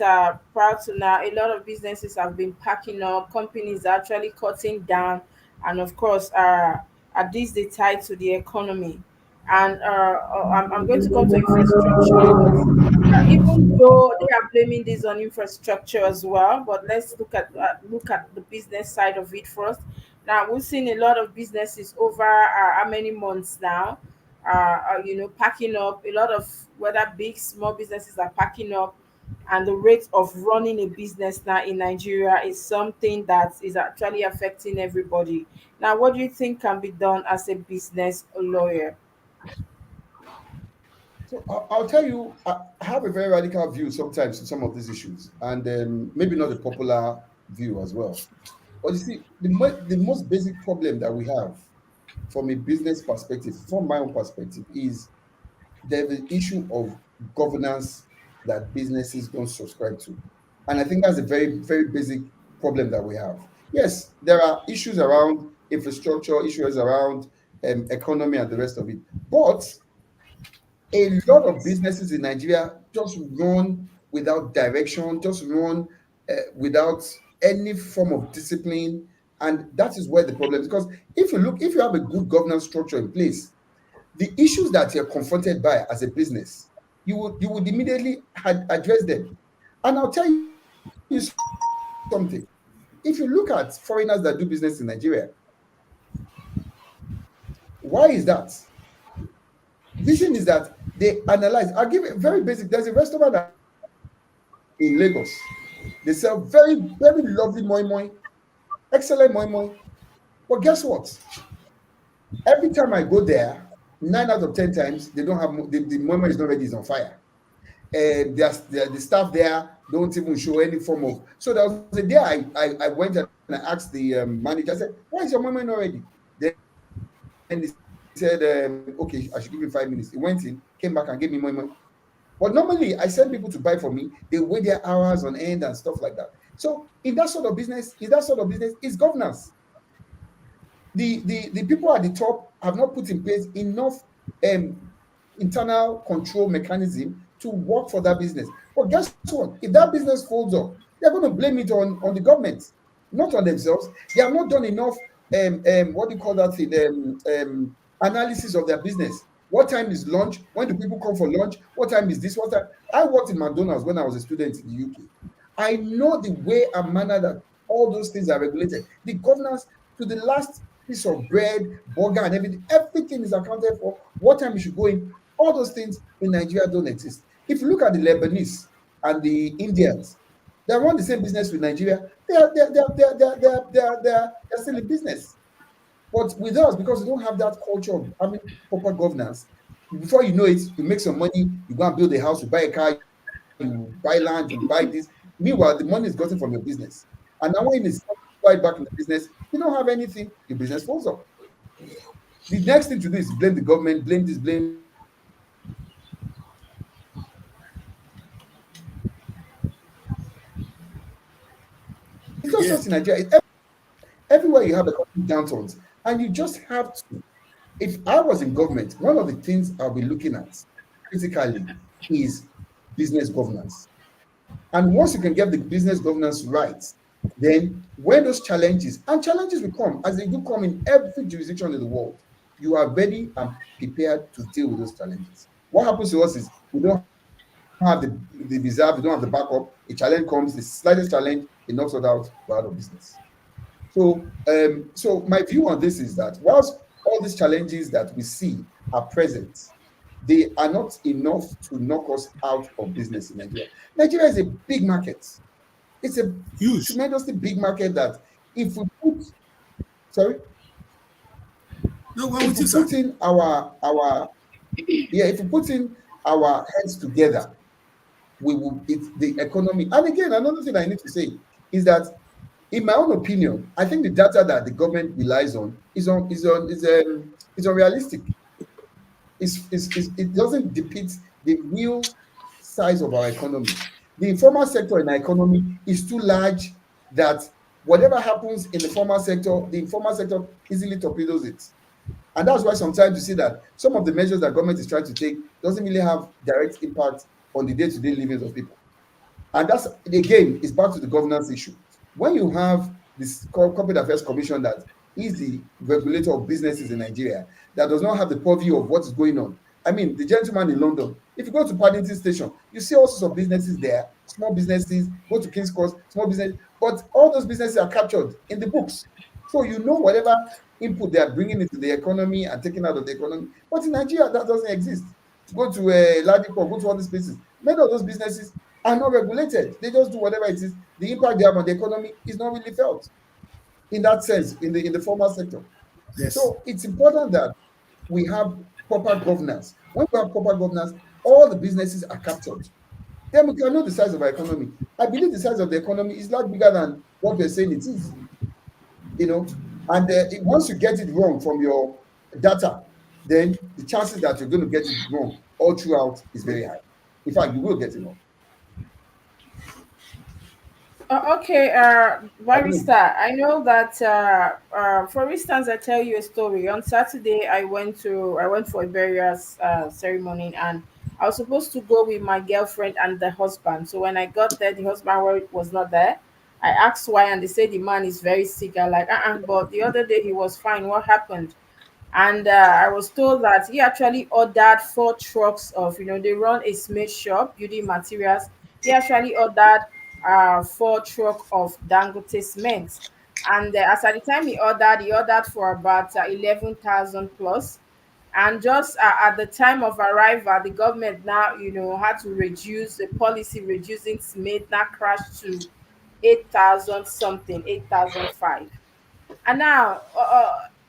prior to now, a lot of businesses have been packing up. Companies are actually cutting down, and of course, at this they tie to the economy. And I'm going to come to infrastructure, but even though they are blaming this on infrastructure as well, but let's look at the business side of it first. Now we've seen a lot of businesses over how many months now, packing up. A lot of whether big, small businesses are packing up, and the rate of running a business now in Nigeria is something that is actually affecting everybody. Now, what do you think can be done as a business lawyer? So I'll tell you, I have a very radical view sometimes to some of these issues, and maybe not a popular view as well. But you see, the most basic problem that we have from a business perspective, from my own perspective, is there's an issue of governance that businesses don't subscribe to. And I think that's a very, very basic problem that we have. Yes, there are issues around infrastructure, issues around economy and the rest of it. But a lot of businesses in Nigeria just run without direction, just run without any form of discipline. And that is where the problem is. Because if you have a good governance structure in place, the issues that you're confronted by as a business, you would immediately address them. And I'll tell you something. If you look at foreigners that do business in Nigeria, why is that? Reason is that they analyze. I'll give it very basic. There's a restaurant in Lagos. They sell very, very lovely moi moi, excellent moi moi. But guess what? Every time I go there, 9 out of 10 times they don't have the moi moi is not ready, it's on fire. The staff there don't even show any form of. So there was a day I went and I asked the manager. I said, "Why is your moi moi not ready?" Then he said, "Okay, I should give him 5 minutes." He went in, came back, and gave me moi moi. But normally, I send people to buy for me. They wait their hours on end and stuff like that. So in that sort of business, is governance. The people at the top have not put in place enough um, internal control mechanism to work for that business. But guess what? If that business folds up, they're going to blame it on the government, not on themselves. They have not done enough. What do you call that thing? Analysis of their business. What time is lunch? When do people come for lunch? What time is this? What time? I worked in McDonald's when I was a student in the UK. I know the way and manner that all those things are regulated. The governance to the last piece of bread, burger, and everything is accounted for. What time you should go in. All those things in Nigeria don't exist. If you look at the Lebanese and the Indians, they run the same business with Nigeria. They're still in business. But with us, because we don't have that culture of having proper governance, before you know it, you make some money, you go and build a house, you buy a car, you buy land, you buy this. Meanwhile, the money is gotten from your business. And now when it's right back in the business, you don't have anything, your business falls up. The next thing to do is blame the government, blame this, blame that. It's not Yeah. just in Nigeria, it's everywhere you have economic downturns. And you just have to. If I was in government, one of the things I'll be looking at critically is business governance. And once you can get the business governance right, then when those challenges, and challenges will come, as they do come in every jurisdiction in the world, you are ready and prepared to deal with those challenges. What happens to us is we don't have the reserve, we don't have the backup. A challenge comes, the slightest challenge, it knocks us out, we're out of business. So my view on this is that whilst all these challenges that we see are present, they are not enough to knock us out of business in Nigeria. Nigeria is a big market. It's a Huge. tremendously big market that if we put, sorry, No, one if with we you, sir. put in if we put in our heads together, we will, it's the economy. And again, another thing I need to say is that in my own opinion, I think the data that the government relies on is unrealistic. It doesn't depict the real size of our economy. The informal sector in our economy is too large that whatever happens in the informal sector easily torpedoes it. And that's why sometimes you see that some of the measures that government is trying to take doesn't really have direct impact on the day-to-day livings of people. And that's again is back to the governance issue. When you have this corporate affairs commission that is the regulator of businesses in Nigeria that does not have the purview of what is going on. I mean, the gentleman in London, if you go to Paddington Station, you see all sorts of businesses there, small businesses, go to King's Cross, small business, but all those businesses are captured in the books. So you know whatever input they are bringing into the economy and taking out of the economy. But in Nigeria, that doesn't exist. Go to Ladipo, go to all these places. Many of those businesses are not regulated. They just do whatever it is. The impact they have on the economy is not really felt in that sense in the formal sector. Yes. So it's important that we have proper governance. When we have proper governance, all the businesses are captured. Then we can know the size of our economy. I believe the size of the economy is lot bigger than what we're saying it is. You know, and once you get it wrong from your data, then the chances that you're going to get it wrong all throughout is very high. In fact, you will get it wrong. Okay, I don't know. barista. I know that. For instance, I tell you a story. On Saturday, I went for a burial ceremony, and I was supposed to go with my girlfriend and the husband. So when I got there, the husband was not there. I asked why, and they said the man is very sick. I like, but the other day he was fine. What happened? And I was told that he actually ordered 4 trucks of, they run a smith shop, building materials. He actually ordered 4 truck of Dangote cement. And as at the time he ordered for about 11,000 plus. And just at the time of arrival, the government now, had to reduce the policy, reducing cement now crashed to 8,000 something, 8,005. And now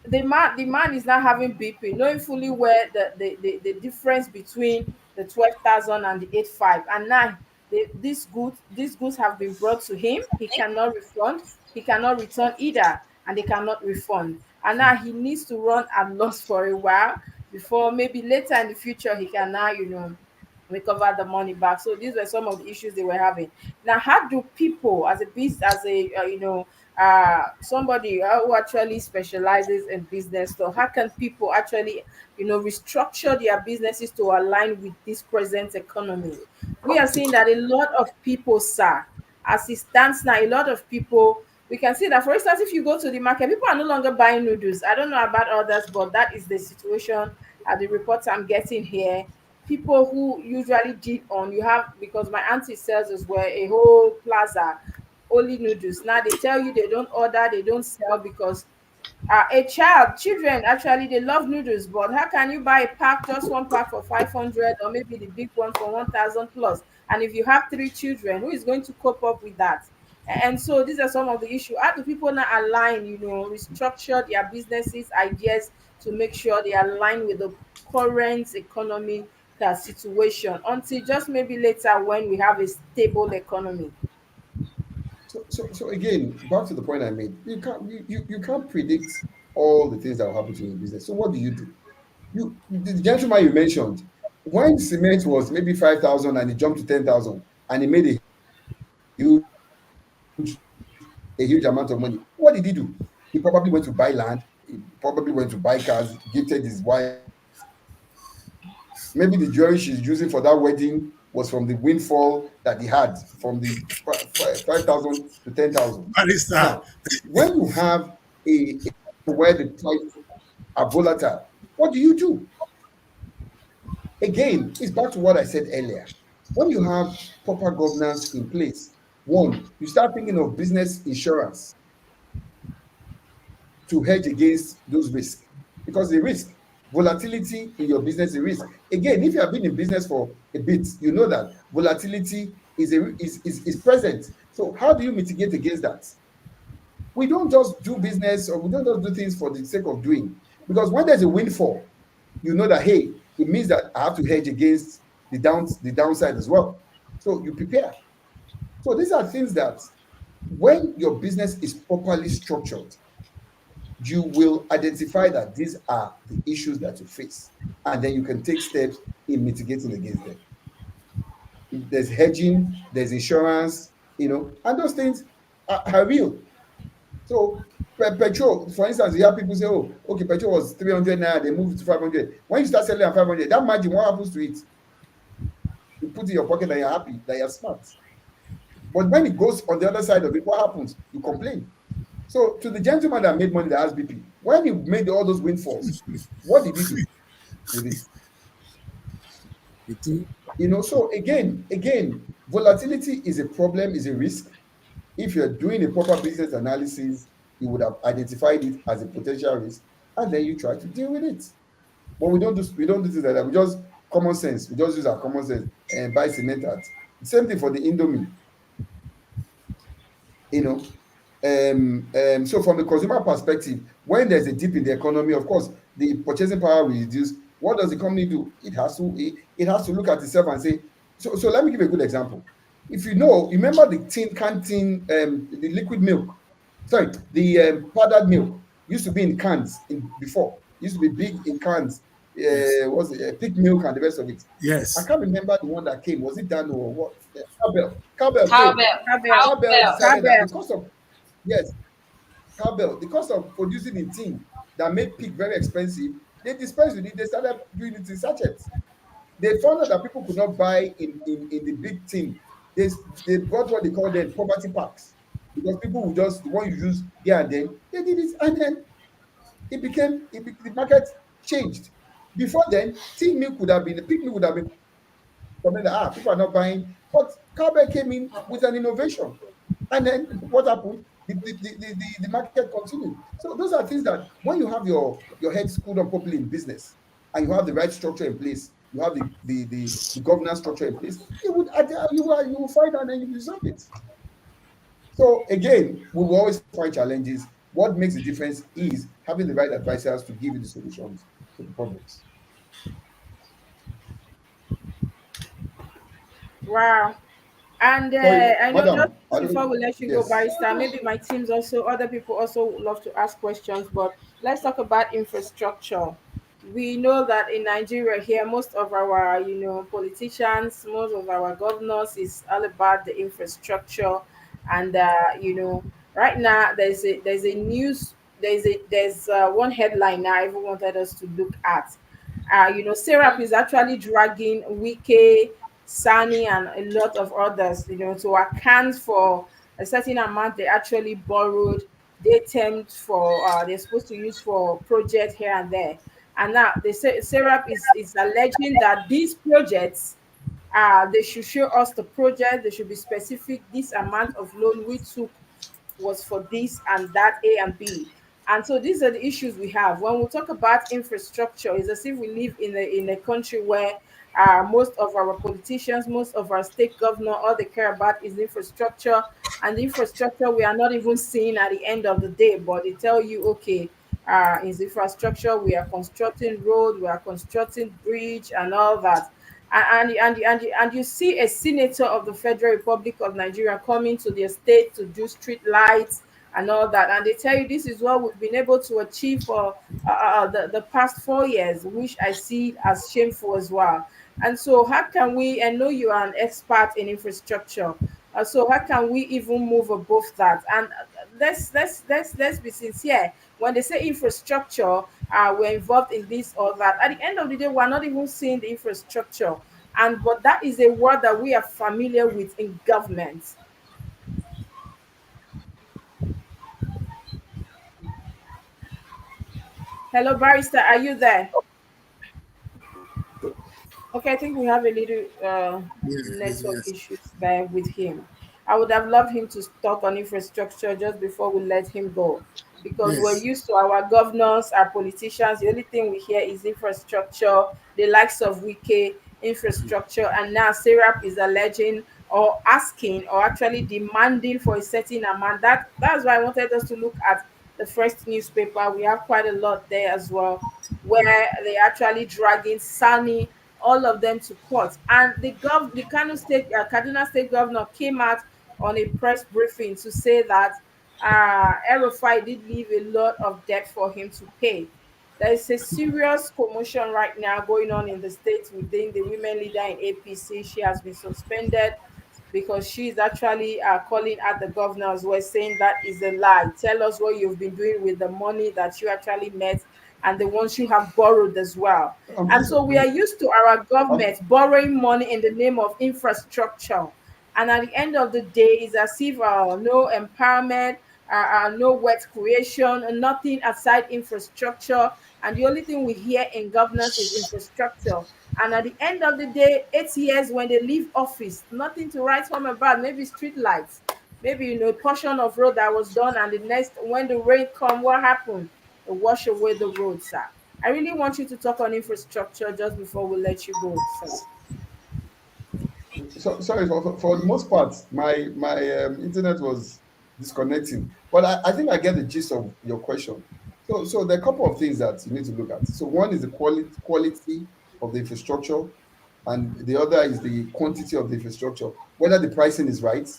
the man is now having BP, knowing fully where the difference between the 12,000 and the 8,500. And now these goods have been brought to him. He cannot refund, he cannot return either, and they cannot refund. And now he needs to run at loss for a while before maybe later in the future he can now, recover the money back. So these were some of the issues they were having. Now, how do people, as a business, as a somebody who actually specializes in business, so how can people actually, restructure their businesses to align with this present economy? We are seeing that a lot of people, sir, as it stands now, a lot of people. We can see that, for instance, if you go to the market, people are no longer buying noodles. I don't know about others, but that is the situation at the reports I'm getting here. People who usually did on, you have, because my auntie sells as well, a whole plaza only noodles. Now they tell you they don't order, they don't sell, because children actually they love noodles, but how can you buy a pack, just one pack for 500, or maybe the big one for 1,000 plus? And if you have 3 children, who is going to cope up with that? And so these are some of the issues. How do people now align, restructure their businesses ideas to make sure they align with the current economic situation, until just maybe later when we have a stable economy? So again, back to the point I made, you can't predict all the things that will happen to you in business. So what do? The gentleman you mentioned, when cement was maybe 5,000 and it jumped to 10,000 and he made a huge amount of money, what did he do? He probably went to buy land, he probably went to buy cars, gifted his wife. Maybe the jewelry she's using for that wedding was from the windfall that he had from the 5,000 to 10,000. Barrister. Now, when you have a where the price are volatile, what do you do? Again, it's back to what I said earlier. When you have proper governance in place, one, you start thinking of business insurance to hedge against those risks, because the risk, volatility in your business is a risk. Again, if you have been in business for a bit, you know that volatility is present. So how do you mitigate against that? We don't just do business, or we don't just do things for the sake of doing, because when there's a windfall, you know that, hey, it means that I have to hedge against the downside as well. So you prepare. So these are things that when your business is properly structured, you will identify that these are the issues that you face, and then you can take steps in mitigating against them. There's hedging, there's insurance, and those things are real. So petrol, for instance, you have people say, oh, okay, petrol was 300 naira, they moved to 500. When you start selling at 500, that margin, what happens to it? You put it in your pocket and you're happy, that you're smart. But when it goes on the other side of it, what happens? You complain. So to the gentleman that made money that has BP, when he made all those windfalls, what did he do with it? So again, volatility is a problem, is a risk. If you're doing a proper business analysis, you would have identified it as a potential risk, and then you try to deal with it. But we don't do things like that. We just common sense. We just use our common sense and buy cement at. Same thing for the Indomie, you know. So from the consumer perspective, when there's a dip in the economy, of course, the purchasing power will reduce. What does the company do? It has to look at itself and say, so let me give you a good example. If you know, remember the tin canteen, the liquid milk, sorry, the powdered milk used to be in cans in before. Used to be big in cans. Yes. Was it Peak Milk and the rest of it? I Yes. can't remember the one that came. Was it Dano or what? Cowbell. Cowbell came. Cowbell. Cabell, Cowbell Cowbell. decided that Cabell. the cost of, yes, cowbell, the cost of producing in tin that made pig very expensive, they dispensed with it. They started doing it in sachets. They found out that people could not buy in the big tin. They brought what they call then poverty packs, because people would just, the one you use here and then, they did it, and then the market changed. Before then, tin milk would have been, pig milk would have been, comment that people are not buying. But cowbell came in with an innovation, and then what happened? The market continued. So those are things that when you have your head schooled up properly in business, and you have the right structure in place, you have the governance structure in place, you will find out and you resolve it. So again, we will always find challenges. What makes the difference is having the right advisors to give you the solutions to the problems. Wow. And Sorry, I know just madam. I before don't. we let you go, Yes. Barrister, maybe my teams also, other people also would love to ask questions, but let's talk about infrastructure. We know that in Nigeria here, most of our, politicians, most of our governors is all about the infrastructure. And, right now there's a news, there's one headline now everyone wanted us to look at. Serap is actually dragging Wike, Sani, and a lot of others, to account for a certain amount they actually borrowed, they termed for, they're supposed to use for projects here and there. And now they say Serap is alleging that these projects, they should show us the project, they should be specific, this amount of loan we took was for this and that, A and B. And so these are the issues we have. When we talk about infrastructure, it's as if we live in a country where most of our politicians, most of our state governor, all they care about is infrastructure. And the infrastructure we are not even seeing at the end of the day, but they tell you, okay, is infrastructure, we are constructing road, we are constructing bridge and all that. And you see a senator of the Federal Republic of Nigeria coming to their state to do street lights and all that, and they tell you this is what we've been able to achieve for the past 4 years, which I see as shameful as well. And so how can we, and know you are an expert in infrastructure, so how can we even move above that? And let's be sincere. When they say infrastructure, we're involved in this or that. At the end of the day, we're not even seeing the infrastructure. And but that is a word that we are familiar with in government. Hello, barrister, are you there? Okay, I think we have a little Yes. Yes. network Yes. issues there with him. I would have loved him to talk on infrastructure just before we let him go, because we're Yes. used to our governors, our politicians. The only thing we hear is infrastructure, the likes of Wike, infrastructure, and now Serap is alleging or asking or actually demanding for a certain amount. That's why I wanted us to look at the first newspaper. We have quite a lot there as well, where they actually dragging Sani, all of them to court. And the Kaduna State governor came out on a press briefing to say that Erufai did leave a lot of debt for him to pay. There is a serious commotion right now going on in the state within the women leader in APC. She has been suspended because she is actually calling out the governors who are saying that is a lie. Tell us what you've been doing with the money that you actually met and the ones you have borrowed as well. And Please, so we are used to our um, government borrowing money in the name of infrastructure. And at the end of the day, it's as if no empowerment, no wealth creation, and nothing aside infrastructure. And the only thing we hear in governance is infrastructure. And at the end of the day, 8 years when they leave office, nothing to write home about, maybe street lights. Maybe a portion of road that was done, and the next, when the rain come, what happened? It wash away the road, sir. I really want you to talk on infrastructure just before we let you go, sir. So sorry for the most part, my internet was disconnecting, but I think I get the gist of your question. So there are a couple of things that you need to look at. So one is the quality of the infrastructure, and the other is the quantity of the infrastructure, whether the pricing is right.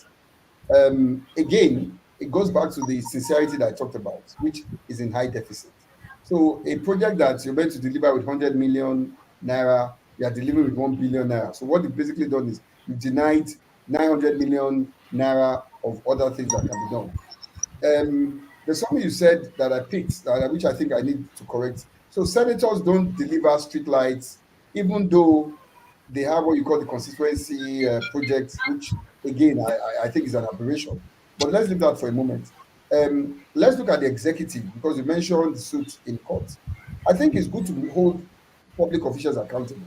Again, it goes back to the sincerity that I talked about, which is in high deficit. So a project that you're meant to deliver with 100 million naira, you are delivering with 1 billion naira. So what you've basically done is you've denied 900 million naira of other things that can be done. There's something you said that I picked, which I think I need to correct. So senators don't deliver street lights, even though they have what you call the constituency projects, which again I think is an aberration. But let's leave that for a moment. Let's look at the executive, because you mentioned the suit in court. I think it's good to hold public officials accountable,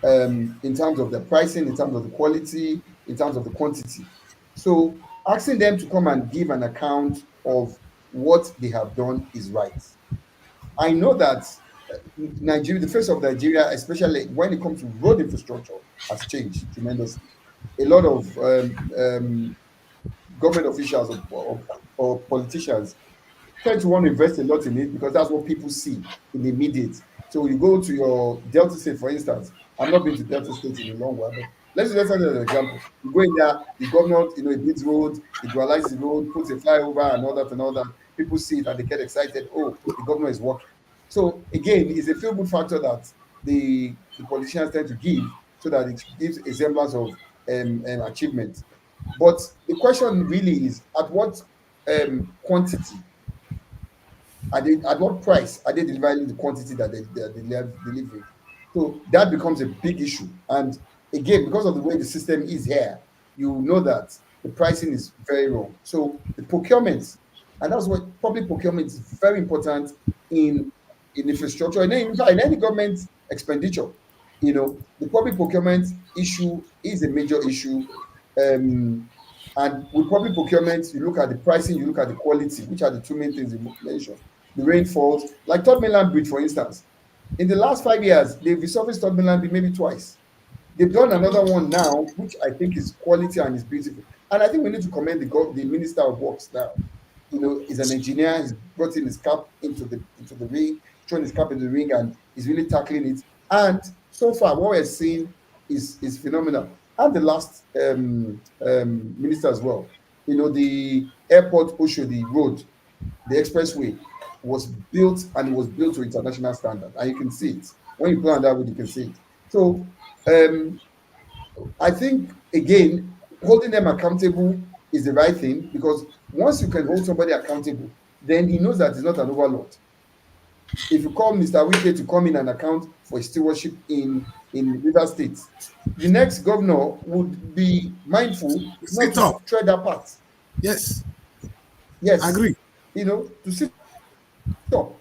in terms of the pricing, in terms of the quality, in terms of the quantity. So asking them to come and give an account of what they have done is right. I know that Nigeria, the face of Nigeria, especially when it comes to road infrastructure, has changed tremendously. A lot of government officials or politicians tend to want to invest a lot in it because that's what people see in the immediate. So you go to your Delta State, for instance. I've not been to Delta State in a long while, but let's use an example. You go in there, the governor, he builds road, he dualizes the road, puts a flyover and all that and all that. People see it and they get excited. Oh, the governor is working. So again, it's a feel good factor that the politicians tend to give, so that it gives a semblance of achievement. But the question really is, at what quantity at what price are they delivering the quantity that they are delivering? So that becomes a big issue. And again, because of the way the system is here, you know that the pricing is very wrong. So the procurement, and that's what public procurement is very important in infrastructure and in any government expenditure. The public procurement issue is a major issue. And with public procurement, you look at the pricing, you look at the quality, which are the two main things you mentioned. The rainfalls, like Third Mainland Bridge, for instance. In the last 5 years, they've resurfaced Third Mainland Bridge maybe twice. They've done another one now, which I think is quality and is beautiful. And I think we need to commend the Minister of Works now. He's an engineer. He's brought in his cap into the ring, thrown his cap into the ring, and he's really tackling it. And so far, what we're seeing is phenomenal. And the last minister as well. The airport Oshodi road, the expressway, was built, and it was built to international standard, and you can see it when you plan that road. You can see it. So I think again, holding them accountable is the right thing, because once you can hold somebody accountable, then he knows that he's not an overlord. If you call Mr. Wike to come in and account for his stewardship in River State, the next governor would be mindful not Sit to up. tread that path. Yes, I Yes, agree. to sit up.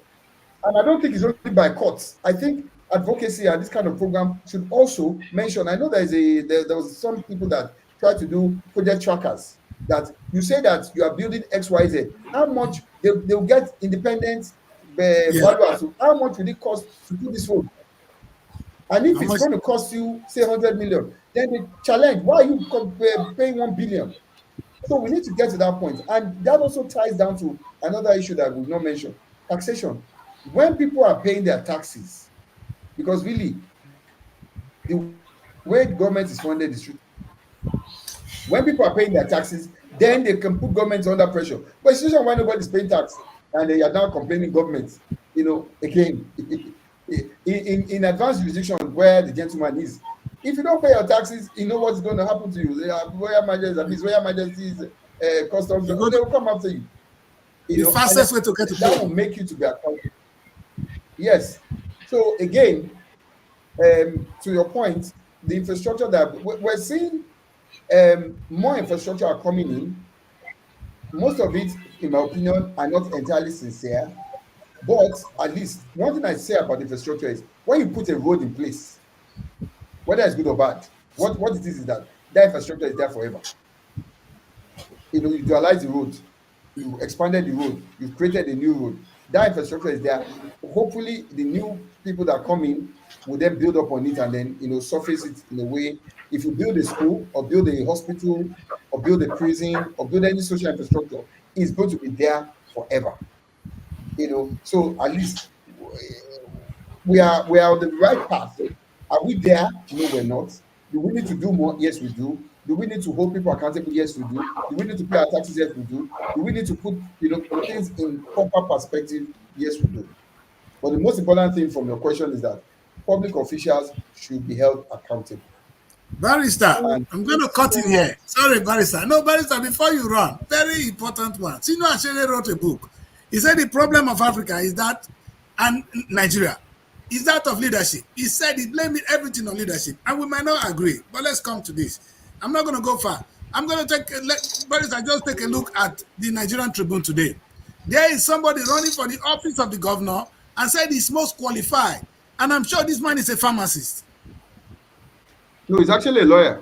And I don't think it's only by courts. I think advocacy and this kind of program should also mention. I know there was some people that try to do project trackers, that you say that you are building XYZ. How much they'll get independent Yeah. valuers. So how much will it cost to do this road? And if How it's much? going to cost you, say, 100 million, then the challenge, why are you paying 1 billion? So we need to get to that point. And that also ties down to another issue that we've not mentioned: taxation. When people are paying their taxes, because really, the way government is funded is true. When people are paying their taxes, then they can put government under pressure. But situation where nobody's paying tax and they are now complaining government, again, in advanced jurisdiction where the gentleman is, if you don't pay your taxes, you know what's going to happen to you. Royal Majesty's customs, You they go will come after you. the And fastest way to get to that will pay. make you to be accountable. Yes. So again, to your point, the infrastructure that we're seeing, more infrastructure are coming in. Most of it, in my opinion, are not entirely sincere. But at least one thing I say about infrastructure is, when you put a road in place, whether it's good or bad, what it is that infrastructure is there forever. You dualize the road, you expanded the road, you've created a new road. That infrastructure is there. Hopefully, the new people that come in will then build up on it and then surface it in a way. If you build a school or build a hospital or build a prison or build any social infrastructure, it's going to be there forever. So at least we are on the right path. Are we there? No, we're not. Do we need to do more? Yes, we do. Do we need to hold people accountable? Yes, we do. Do we need to pay our taxes? Yes, we do. Do we need to put things in proper perspective? Yes, we do. But the most important thing from your question is that public officials should be held accountable. Barrister, And I'm going to cut in here. Sorry, Barrister. No, Barrister, before you run, very important one. Sino Achebe wrote a book. He said the problem of Africa is that, and Nigeria, is that of leadership. He said he blamed everything on leadership. And we might not agree, but let's come to this. I'm not going to go far. I'm going to Barrister, just take a look at the Nigerian Tribune today. There is somebody running for the office of the governor and said he's most qualified. And I'm sure this man is a pharmacist. no, he's actually a lawyer.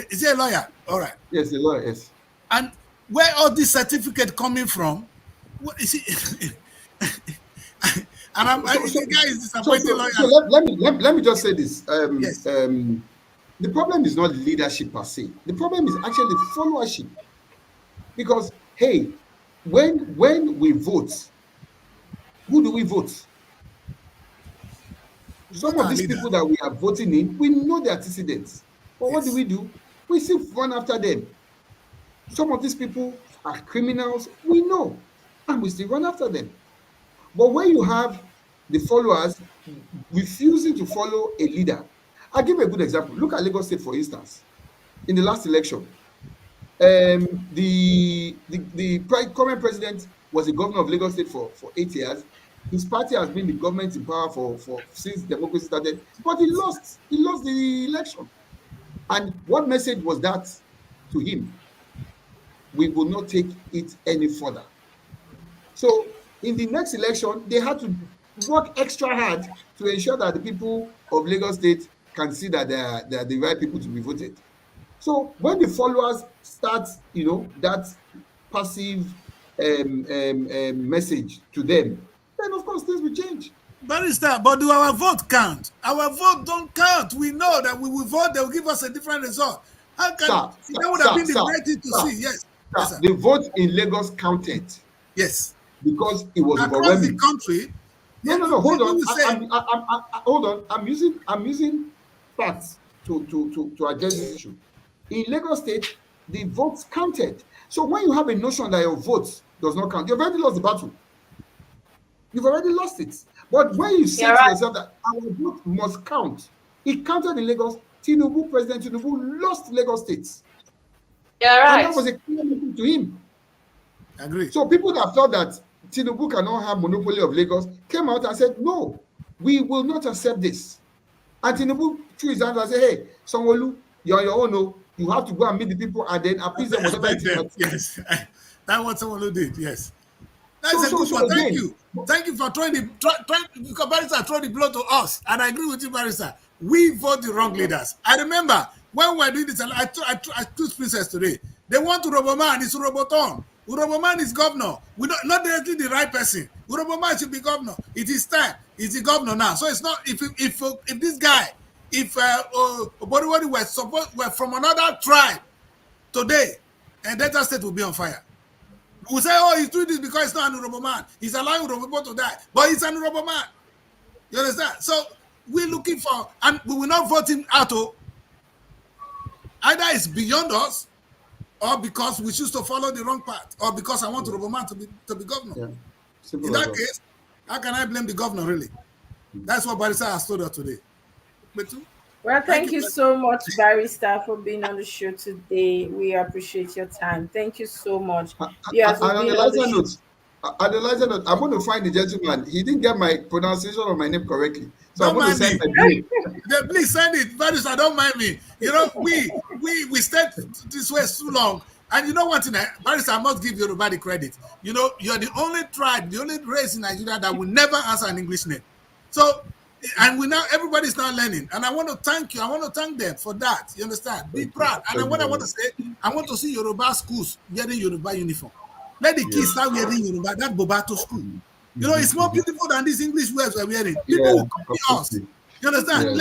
Is he a lawyer? All right. Yes, a lawyer. Yes. And where all this certificate coming from? What is it? And the guy is disappointing lawyers. So let me just say this. Yes. The problem is not leadership per se. The problem is actually followership. Because hey, when we vote, who do we vote? Some of these people that we are voting in, we know their antecedents. But what do? We still run after them. Some of these people are criminals, we know, and we still run after them. But when you have the followers refusing to follow a leader, I'll give you a good example. Look at Lagos State, for instance. In the last election, the current president was the governor of Lagos State for 8 years. His party has been the government in power for since democracy started, but he lost the election. And what message was that to him? We will not take it any further. So in the next election, they had to work extra hard to ensure that the people of Lagos State can see that they are the right people to be voted. So when the followers start, that passive message to them, then of course things will change. Barrister, but do our vote count? Our vote don't count. We know that we will vote, they will give us a different result. How can that would have been the great thing to see? Yes. Yes, the vote in Lagos counted. Yes. Because it was across overwhelming. the country. No. Hold on. Hold on. I'm using facts to address this issue. In Lagos State, the votes counted. So when you have a notion that your vote does not count, you've already lost the battle. You've already lost it. But when you say to yourself that our vote must count, it counted in Lagos. President Tinubu lost Lagos State. You're right. And that was a clear message to him. Agree. So people that thought that Tinubu cannot have monopoly of Lagos came out and said, no, we will not accept this. And Tinubu threw his hands and said, hey, Sanwo-Olu, you're on your own. No, you have to go and meet the people and then appease them. Yes, that's what Sanwo-Olu did. Yes. That's a good one. Thank you. Thank you for throwing because Barrister throw the blow to us. And I agree with you, Barrister. We vote the wrong leaders. I remember when we were doing this, I took Princess today. They want to Uroboman, it's Uroboton. Uroboman is governor. We don't not directly the right person. Uroboman should be governor. It is time. He's the governor now. So it's not if this guy, if Obodiwadi were from another tribe today, and Delta State will be on fire. We say, oh, he's doing this because he's not an Uroboman. He's allowing Uroboman to die, but he's an Uroboman. You understand? So we're looking for, and we will not vote him out. Either it's beyond us, or because we choose to follow the wrong path, or because I want Uroboman to be governor. Yeah. In that case, how can I blame the governor, really? That's what Barrister has told us today. Well, thank you so much, Barrister, for being on the show today. We appreciate your time. Thank you so much. And on the lighter note, I'm going to find the gentleman. He didn't get my pronunciation of my name correctly. So don't I'm going to send me. Please send it. Barrister, don't mind me. You know, we stayed this way too long. And you know what, Barrister, I must give Yoruba the credit. You know, you're the only tribe, the only race in Nigeria that will never answer an English name. So And we now everybody's now learning. And I want to thank you. I want to thank them for that. You understand? Be Thank you. proud. And Thank then you what I very want to much. say, I want to see Yoruba schools wearing Yoruba uniform. Let the kids Yes. start wearing Yoruba, that Bobato school. You know, Mm-hmm, it's more mm-hmm. beautiful than these English words we're wearing. People Yeah, will copy us. completely. You understand? Yes.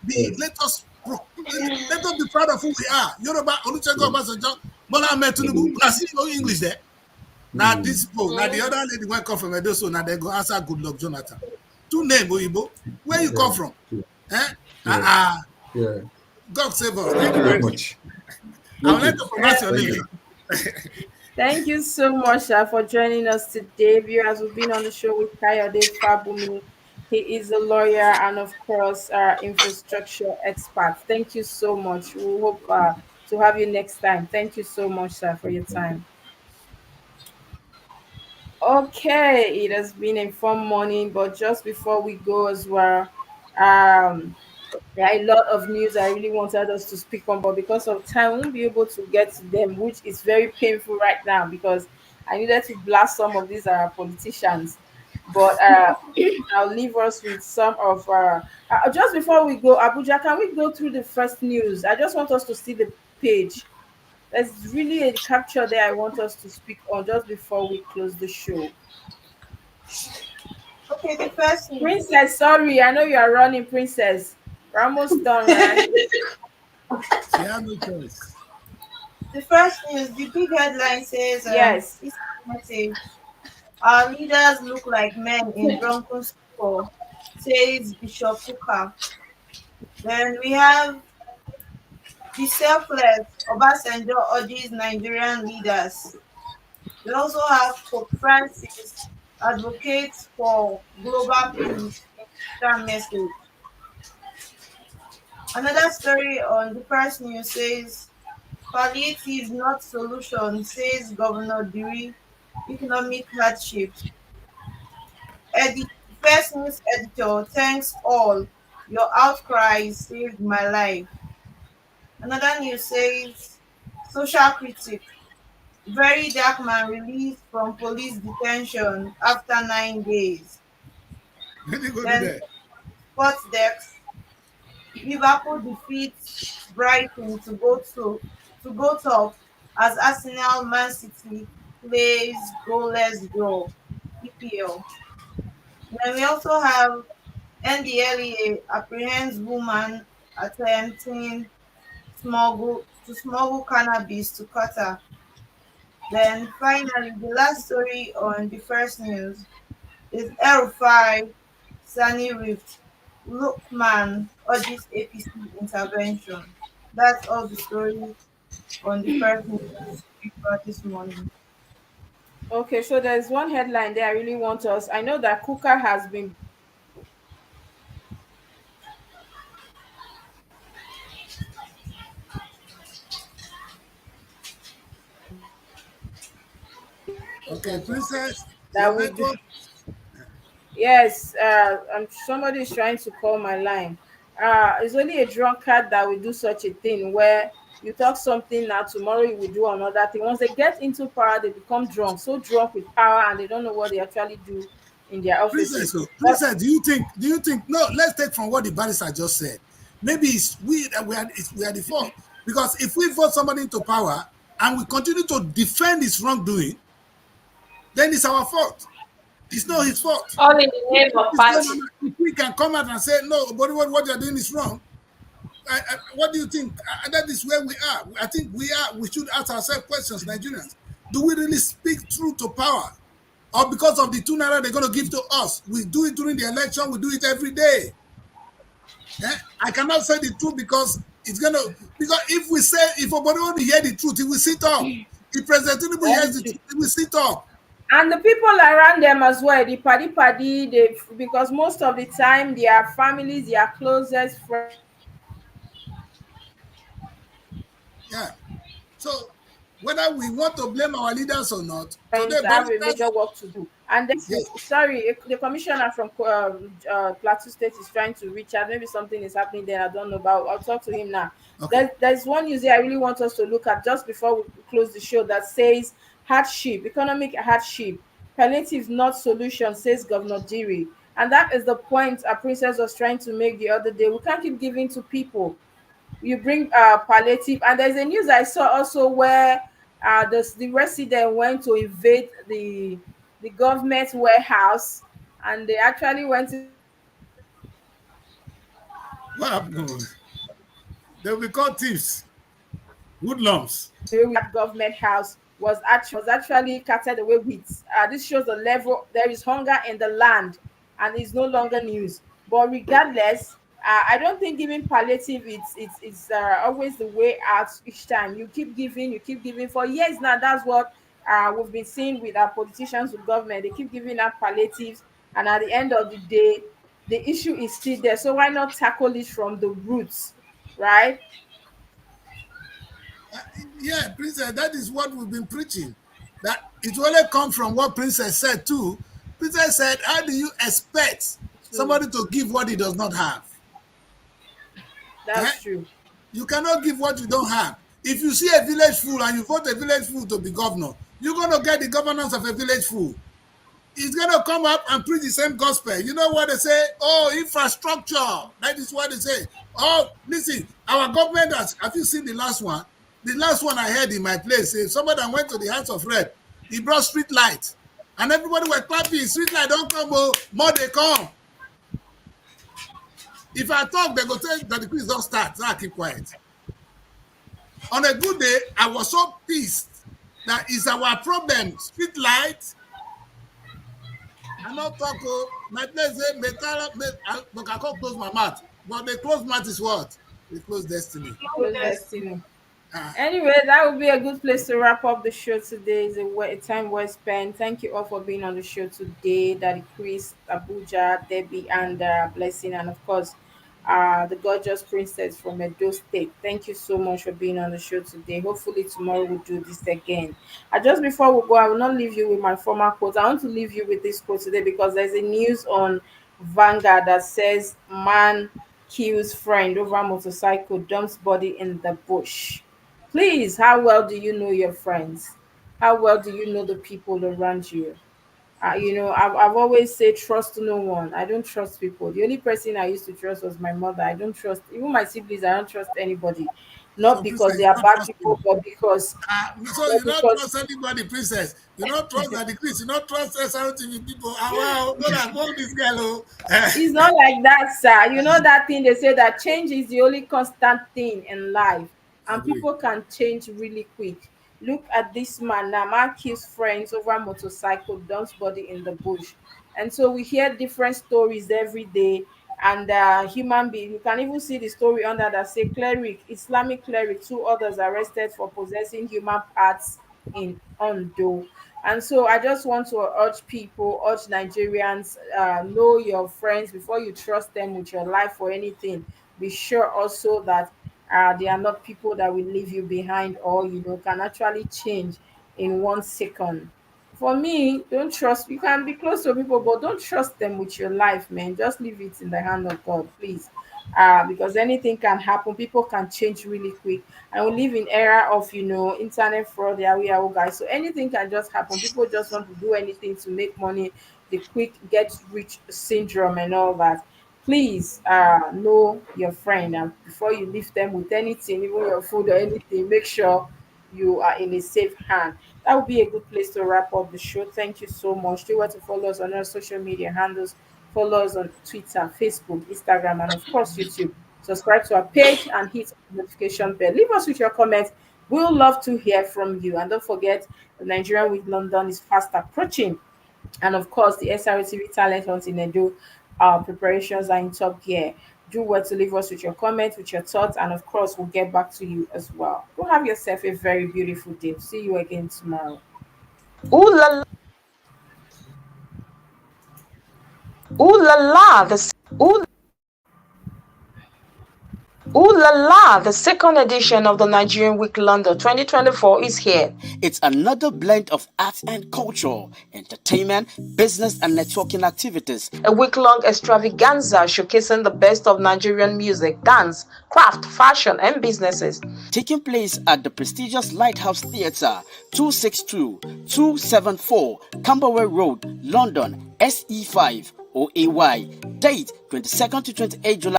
Yes. Let us be proud of who we are. Yoruba, Olusegun Yes. Obasanjo, Bola Ahmed Tinubu. Mm, Now see no English there. Now mm, this people, now the Mm. other lady went come from Edo, so now they go answer good luck Jonathan. Two name Oyibo. Where you come yeah. from? Yeah. Eh? Yeah. Yeah. God save us. Thank Thank you you very very much. much. I would Thank like you. to pronounce your Thank name. you. Thank you so much for joining us today. Viewers, we've been on the show with Kayode Fabumi. He is a lawyer and, of course, infrastructure expert. Thank you so much. We hope to have you next time. Thank you so much, sir, for your Thank you. time. Okay, it has been a fun morning, but just before we go as well, um, there are a lot of news I really wanted us to speak on, but because of time, we won't be able to get to them, which is very painful right now because I needed to blast some of these politicians. But I'll leave us with some of just before we go, Abuja, can we go through the first news? I just want us to see the page. There's really a capture there I want us to speak on just before we close the show. Okay, the first news. Princess, sorry, I know you are running, Princess. We're almost done, right? She had no choice. The first news, the big headline says, Yes. this message, our leaders look like men in drunken stupor, says Bishop Kuka. Then we have the selfless Obasanjo urges Nigerian leaders. We also have Pope Francis advocates for global peace in Easter message. Another story on the first news says palliative not solution, says Governor Diri, economic hardship. First news editor thanks all. Your outcries saved my life. Another news says social critic. Very dark man released from police detention after 9 days. What did you go do Then there? sports desk. Liverpool defeats Brighton to go top as Arsenal Man City plays goalless draw. EPL. Then we also have NDLEA apprehends woman attempting smuggle cannabis to Qatar. Then finally, the last story on the first news is El-Rufai Sani Rift. Lookman urges APC intervention. That's all the stories on the first news paper this morning. Okay, so there's one headline there I really want us. I know that Kuka has been Okay, princess, your that we do. network. Yes, somebody is trying to call my line. It's only a drunkard that will do such a thing where you talk something now, tomorrow you will do another thing. Once they get into power, they become drunk, so drunk with power, and they don't know what they actually do in their Princess, offices. oh, But princess, do you think, no, let's take from what the barrister just said. Maybe it's we that we are the fault. Because if we vote somebody into power and we continue to defend his wrongdoing, then it's our fault. It's not his fault. All in the name of It's them, party. if we can come out and say, no, but what you're doing is wrong. What do you think? That is where we are. I think we should ask ourselves questions, Nigerians. Do we really speak truth to power? Or because of the 2 naira they're going to give to us? We do it during the election, we do it every day. Eh? I cannot say the truth because it's going to, because if we say, if somebody want to hear the truth, he will sit up. If President Tinubu hears the very truth, he will sit up. and the people around them as well, the paddy, they, because most of the time their families, their closest Yeah. So whether we want to blame our leaders or not, today, friends have a major work to do. And then, yes, sorry, the commissioner from Plateau State is trying to reach out. Maybe something is happening there. I don't know, but I'll talk to him now. okay. There's one news here I really want us to look at just before we close the show that says hardship, economic hardship, palliative not solution, says Governor Diri. And that is the point a princess was trying to make the other day. We can't keep giving to people. You bring palliative, and there's a news I saw also where the resident went to invade the government warehouse, and they actually went What happened? They will be called thieves, hoodlums. that government house was actually carted away with. This shows the level there is hunger in the land, and it's no longer news. But regardless, I don't think giving palliative it's always the way out each time. You keep giving for years now. That's what we've been seeing with our politicians, with government. They keep giving out palliatives, and at the end of the day, the issue is still there. So why not tackle it from the roots, right? Yeah, Princess, that is what we've been preaching. That it only come from what Princess said too. Princess said, how do you expect To somebody to give what he does not have? Eh? That's true. You cannot give what you don't have. If you see a village fool and you vote a village fool to be governor, you're going to get the governance of a village fool. He's going to come up and preach the same gospel. You know what they say? Oh, infrastructure. That is what they say. Oh, listen, our government have you seen the last one? The last one I heard in my place, somebody that went to the House of Rep, he brought street light. And everybody were clapping, street light don't come, oh, more they come. If I talk, they go tell that the quiz don't start, so I keep quiet. On a good day, I was so pissed that is our problem. Street light, I not talk. My place say metal. But I can't close my mouth. But the closed mouth is what? The closed destiny. Close destiny. Ah, Anyway, that would be a good place to wrap up the show today. It's a time well spent. Thank you all for being on the show today. Daddy Chris, Abuja, Debbie, and Blessing, and of course, the gorgeous princess from Edo State. Thank you so much for being on the show today. Hopefully, tomorrow we'll do this again. Just before we go, I will not leave you with my former quote. I want to leave you with this quote today because there's a news on Vanguard that says, "Man kills friend over motorcycle, dumps body in the bush." Please, how well do you know your friends? How well do you know the people around you? I've always said trust no one. I don't trust people. The only person I used to trust was my mother. I don't trust even my siblings. I don't trust anybody, not so because princess, they you are not bad trust people, him. but because So but you not because trust anybody, princess. You not trust that the Chris. You not trust SRTV people. Ah, wow, don't have hold this girl. Oh. it's not like that, sir. You know that thing they say that change is the only constant thing in life, and Agree. people can change really quick. Look at this man now. Man kills friends over motorcycle, dumps body in the bush, and so we hear different stories every day. And human being, you can even see the story under that say cleric, Islamic cleric, two others arrested for possessing human parts in Ondo. And so I just want to urge people, urge Nigerians, know your friends before you trust them with your life or anything. Be sure also that they are not people that will leave you behind or can actually change in 1 second. For me, don't trust. You can be close to people, but don't trust them with your life, man. Just leave it in the hand of God, please. Because anything can happen. People can change really quick, and we live in era of internet fraud, yahoo guys. So anything can just happen. People just want to do anything to make money, the quick get rich syndrome and all that. Please know your friend, and before you leave them with anything, even your food or anything, make sure you are in a safe hand. That would be a good place to wrap up the show. Thank you so much. Do you want to follow us on our social media handles? Follow us on Twitter, Facebook, Instagram, and of course YouTube. Subscribe to our page and hit the notification bell. Leave us with your comments. We'll love to hear from you. And don't forget, the Nigerian Week London is fast approaching. And of course, the SRTV Talent Hunt in Edo preparations are in top gear. Do well to leave us with your comments, with your thoughts, and of course, we'll get back to you as well. Go have yourself a very beautiful day. See you again tomorrow. Ooh la la, ooh la la, ooh, ooh la la, the second edition of the Nigerian Week London 2024 is here. It's another blend of arts and culture, entertainment, business, and networking activities. A week-long extravaganza showcasing the best of Nigerian music, dance, craft, fashion, and businesses. Taking place at the prestigious Lighthouse Theatre, 262-274 Camberwell Road, London, SE5 or AY. Date 22nd to 28 July.